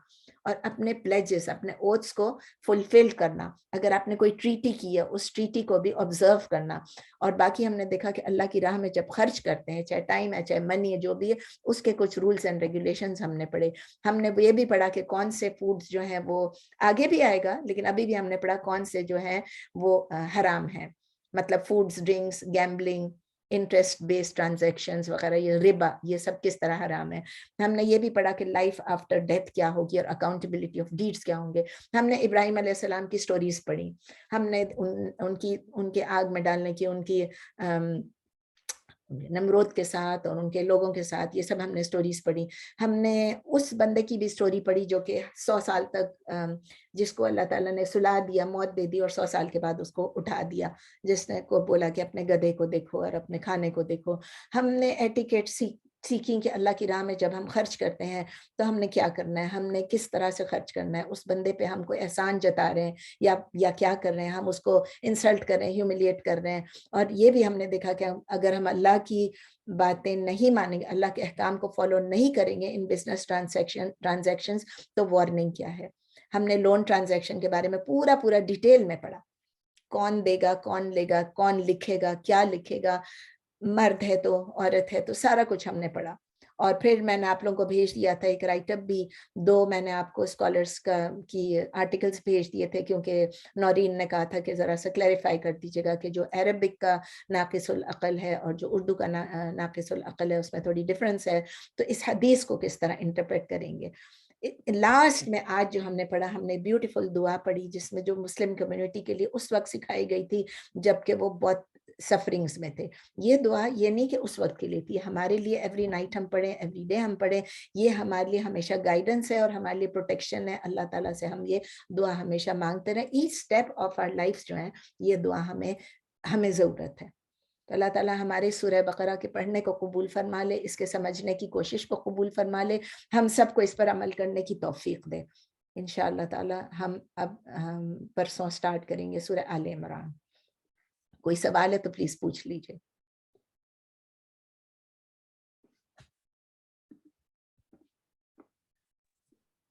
اور اپنے پلیجز, اپنے اوتھس کو فلفل کرنا. اگر آپ نے کوئی ٹریٹی کی ہے اس ٹریٹی کو بھی آبزرو کرنا. اور باقی ہم نے دیکھا کہ اللہ کی راہ میں جب خرچ کرتے ہیں, چاہے ٹائم ہے چاہے منی ہے, جو بھی ہے, اس کے کچھ رولز اینڈ ریگولیشنز ہم نے پڑھے. ہم نے یہ بھی پڑھا کہ کون سے فوڈز جو ہیں وہ, آگے بھی آئے گا لیکن ابھی بھی ہم نے پڑھا کون سے جو ہیں وہ حرام ہیں, مطلب foods, drinks, gambling, interest based transactions وغیرہ, یہ ربا, یہ سب کس طرح حرام ہے. ہم نے یہ بھی پڑھا کہ لائف آفٹر ڈیتھ کیا ہوگی اور اکاؤنٹیبلٹی آف ڈیڈز کیا ہوں گے. ہم نے ابراہیم علیہ السلام کی سٹوریز پڑھی, ہم نے ان کے آگ میں ڈالنے کی, ان کی نمرود کے ساتھ اور ان کے لوگوں کے ساتھ, یہ سب ہم نے سٹوریز پڑھی. ہم نے اس بندے کی بھی سٹوری پڑھی جو کہ 100 سال تک, جس کو اللہ تعالیٰ نے سلا دیا, موت دے دی, اور 100 سال کے بعد اس کو اٹھا دیا, جس نے کو بولا کہ اپنے گدھے کو دیکھو اور اپنے کھانے کو دیکھو. ہم نے ایٹیکیٹ سیکھیں کہ اللہ کی راہ میں جب ہم خرچ کرتے ہیں تو ہم نے کیا کرنا ہے, ہم نے کس طرح سے خرچ کرنا ہے. اس بندے پہ ہم کوئی احسان جتا رہے ہیں یا کیا کر رہے ہیں, ہم اس کو انسلٹ کر رہے ہیں, ہیوملیٹ کر رہے ہیں. اور یہ بھی ہم نے دیکھا کہ اگر ہم اللہ کی باتیں نہیں مانیں گے, اللہ کے احکام کو فالو نہیں کریں گے ان بزنس ٹرانزیکشنز, تو وارننگ کیا ہے. ہم نے لون ٹرانزیکشن کے بارے میں پورا ڈیٹیل میں پڑھا, کون دے گا, کون لے گا, کون لکھے گا, کیا لکھے گا, مرد ہے تو عورت ہے تو, سارا کچھ ہم نے پڑھا. اور پھر میں نے آپ لوگوں کو بھیج دیا تھا ایک رائٹ اپ بھی, 2 میں نے آپ کو اسکالرس کی آرٹیکلس بھیج دیے تھے, کیونکہ نورین نے کہا تھا کہ ذرا سا کلیریفائی کر دیجیے گا کہ جو عربک کا ناقص العقل ہے اور جو اردو کا ناقص العقل ہے اس میں تھوڑی ڈفرینس ہے, تو اس حدیث کو کس طرح انٹرپریٹ کریں گے. لاسٹ میں آج جو ہم نے پڑھا, ہم نے بیوٹیفل دعا پڑھی جس میں جو مسلم کمیونٹی کے لیے اس وقت سکھائی گئی تھی جبکہ وہ بہت سفرنگز میں تھے. یہ دعا یہ نہیں کہ اس وقت کے لیے تھی, ہمارے لیے ایوری نائٹ ہم پڑھیں, ایوری ڈے ہم پڑھیں, یہ ہمارے لیے ہمیشہ گائیڈنس ہے اور ہمارے لیے پروٹیکشن ہے. اللہ تعالیٰ سے ہم یہ دعا ہمیشہ مانگتے رہیں, each step of our life جو ہیں یہ دعا ہمیں ضرورت ہے. تو اللہ تعالیٰ ہمارے سورہ بقرہ کے پڑھنے کو قبول فرما لے, اس کے سمجھنے کی کوشش کو قبول فرما لے, ہم سب کو اس پر عمل کرنے کی توفیق دے. انشاءاللہ تعالیٰ ہم اب پرسوں سٹارٹ کریں گے سورہ آل عمران. کوئی سوال ہے تو پلیز پوچھ لیجیے.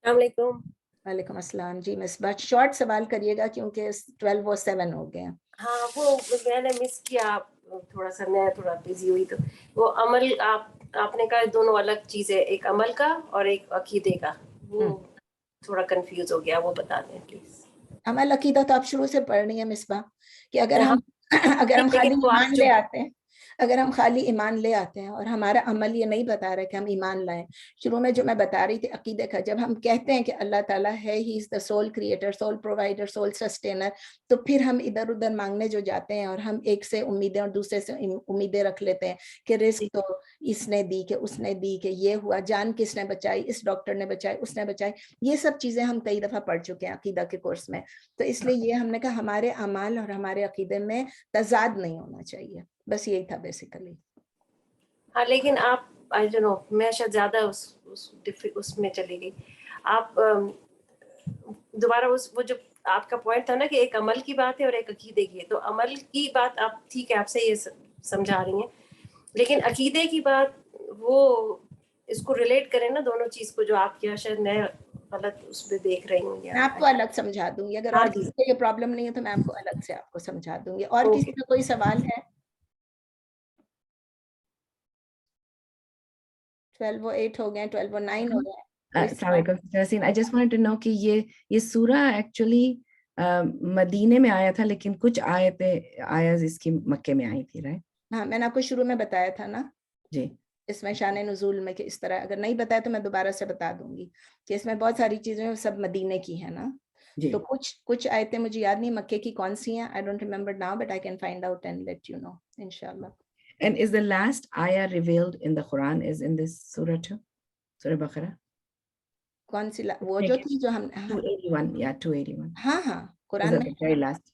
السلام علیکم. وعلیکم السلام. جی مصباح, شارٹ سوال کریے گا کیونکہ 12:07 ہو گئے ہیں. ہاں وہ میں نے مس کیا تھوڑا سا, میں تھوڑا بزی ہوئی. تو وہ عمل آپ نے کہا دونوں الگ چیزیں, ایک عمل کا اور ایک عقیدے کا, وہ تھوڑا کنفیوز ہو گیا, وہ بتا دیں پلیز. عمل عقیدہ تو آپ شروع سے پڑھ رہی ہیں مصباح, کہ اگر ہم خالی ایمان لے آتے ہیں, اگر ہم خالی ایمان لے آتے ہیں اور ہمارا عمل یہ نہیں بتا رہا کہ ہم ایمان لائیں. شروع میں جو میں بتا رہی تھی عقیدے کا, جب ہم کہتے ہیں کہ اللہ تعالیٰ ہے, he is the sole creator, sole provider, sole sustainer, تو پھر ہم ادھر ادھر مانگنے جو جاتے ہیں اور ہم ایک سے امیدیں اور دوسرے سے امیدیں رکھ لیتے ہیں کہ رزق تو اس نے دی, کہ اس نے دی, کہ یہ ہوا, جان کس نے بچائی, اس ڈاکٹر نے بچائی, اس نے بچائی. یہ سب چیزیں ہم کئی دفعہ پڑھ چکے ہیں عقیدہ کے کورس میں. تو اس لیے یہ ہم نے کہا ہمارے اعمال اور ہمارے عقیدے میں تضاد نہیں ہونا چاہیے, بس یہی تھا بیسیکلی. ہاں لیکن آپ آئی ڈونٹ نو, میں شاید زیادہ اس میں چلی گئی. آپ دوبارہ وہ جو آپ کا پوائنٹ تھا نا کہ ایک عمل کی بات ہے اور ایک عقیدے کی ہے, تو عمل کی بات آپ ٹھیک ہے آپ سے یہ سمجھا رہی ہیں, لیکن عقیدے کی بات وہ اس کو ریلیٹ کریں نا دونوں چیز کو, جو آپ کیا شاید میں غلط اس پہ دیکھ رہی ہوں. میں آپ کو الگ سمجھا دوں گی, اگر اور کسی کو یہ پرابلم نہیں ہے تو میں آپ کو الگ سے آپ کو سمجھا دوں گی. اور کسی کا کوئی سوال ہے؟ 12:08 ہو گئے, 12:09 ہو گئے. السلام علیکم جاسین, I just wanted to know کہ یہ سورہ ایکچولی مدینے میں آیا تھا, لیکن کچھ آیات اس کی مکے میں آئی تھی, رائٹ؟ ہاں میں نے آپ کو شروع میں بتایا تھا نا جی, اس میں شان نزول میں, کہ اس طرح اگر نہیں بتایا تو میں دوبارہ سے بتا دوں گی کہ اس میں بہت ساری چیزیں سب مدینے کی ہیں نا. تو کچھ آیتیں مجھے یاد نہیں مکے کی کون سی ہیں, I don't remember now, but I can find out and let you know inshallah. And is the last ayah revealed in the Quran is in this surah too? Surah Baqarah? کون سی وہ جو تھی جو ہم 281, yeah, 281. ہاں ہاں Is Quran that میں the very last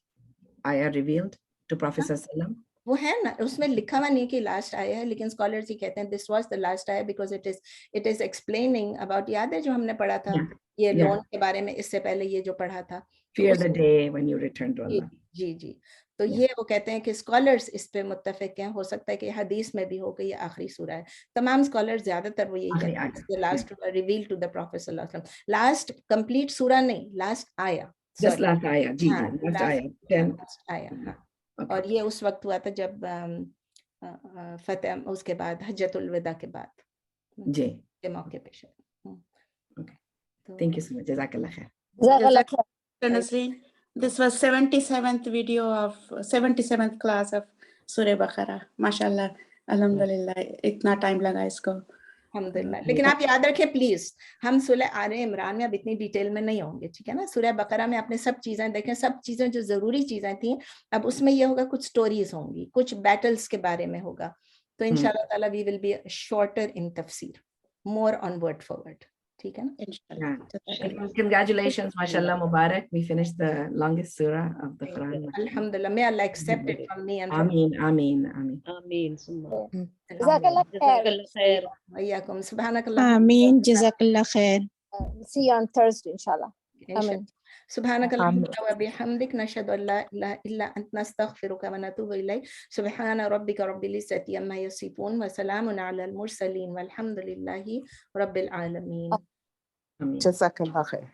ayah revealed to Prophet sallallahu alaihi wasallam? وہ ہے نا, اس میں لکھا ہوا نہیں کہ لاسٹ آیا ہے, لیکن اسکالرز ہی کہتے ہیں دس واز دا لاسٹ آیا because it is explaining about, یاد ہے جو ہم نے پڑھا تھا یہ لون کے بارے میں, اس سے پہلے یہ جو پڑھا تھا Fear the day when you return to Allah. جی جی. تو یہ وہ کہتے ہیں کہ اسکالرز اس پہ متفق ہیں, ہو سکتا ہے کہ حدیث میں بھی ہو کہ یہ آخری سورہ ہے. تمام اسکالرز زیادہ تر وہ یہی کہتے ہیں last revealed to the prophet صلی اللہ علیہ وسلم. لاسٹ کمپلیٹ سورہ نہیں, لاسٹ آیا, Just last ayah, جی جی, last ayah, 10. آیا. ہاں, اور یہ اس وقت ہوا تھا جب فتح, اس کے بعد حجت الوداع کے بعد جی کے موقع پہ. Thank you so much. Jazakallah khair. Nasreen, this was 77th video of 77th class of Surah Baqarah. MashaAllah, Alhamdulillah, اتنا ٹائم لگا اس کو. الحمدللہ. لیکن آپ یاد رکھیں پلیز, ہم سورہ آل عمران میں اب اتنی ڈیٹیل میں نہیں ہوں گے, ٹھیک ہے نا. سورہ بقرہ میں آپ نے سب چیزیں دیکھیں, سب چیزیں جو ضروری چیزیں تھیں, اب اس میں یہ ہوگا کچھ سٹوریز ہوں گی, کچھ بیٹلز کے بارے میں ہوگا. تو انشاءاللہ تعالیٰ we will be shorter in تفسیر, more on word forward, ٹھیک ہے نا. Congratulations, mashallah, Mubarak. We finished the longest surah of the Quran. Alhamdulillah, may Allah accept it from me and from Ameen, ameen, ameen. آمین ثم Jazakallah khair. خیر. وإياكم. سبحانك اللهم آمین, جزاkallah khair. See you on Thursday, inshallah. آمين. سبحانك اللهم وبحمدك نشهد أن لا إله إلا أنت نستغفرك ونتوب إليك. سبحان ربك رب العزة عما يصفون وسلام على المرسلين والحمد لله رب العالمين. Ameen. Jazakallah khair.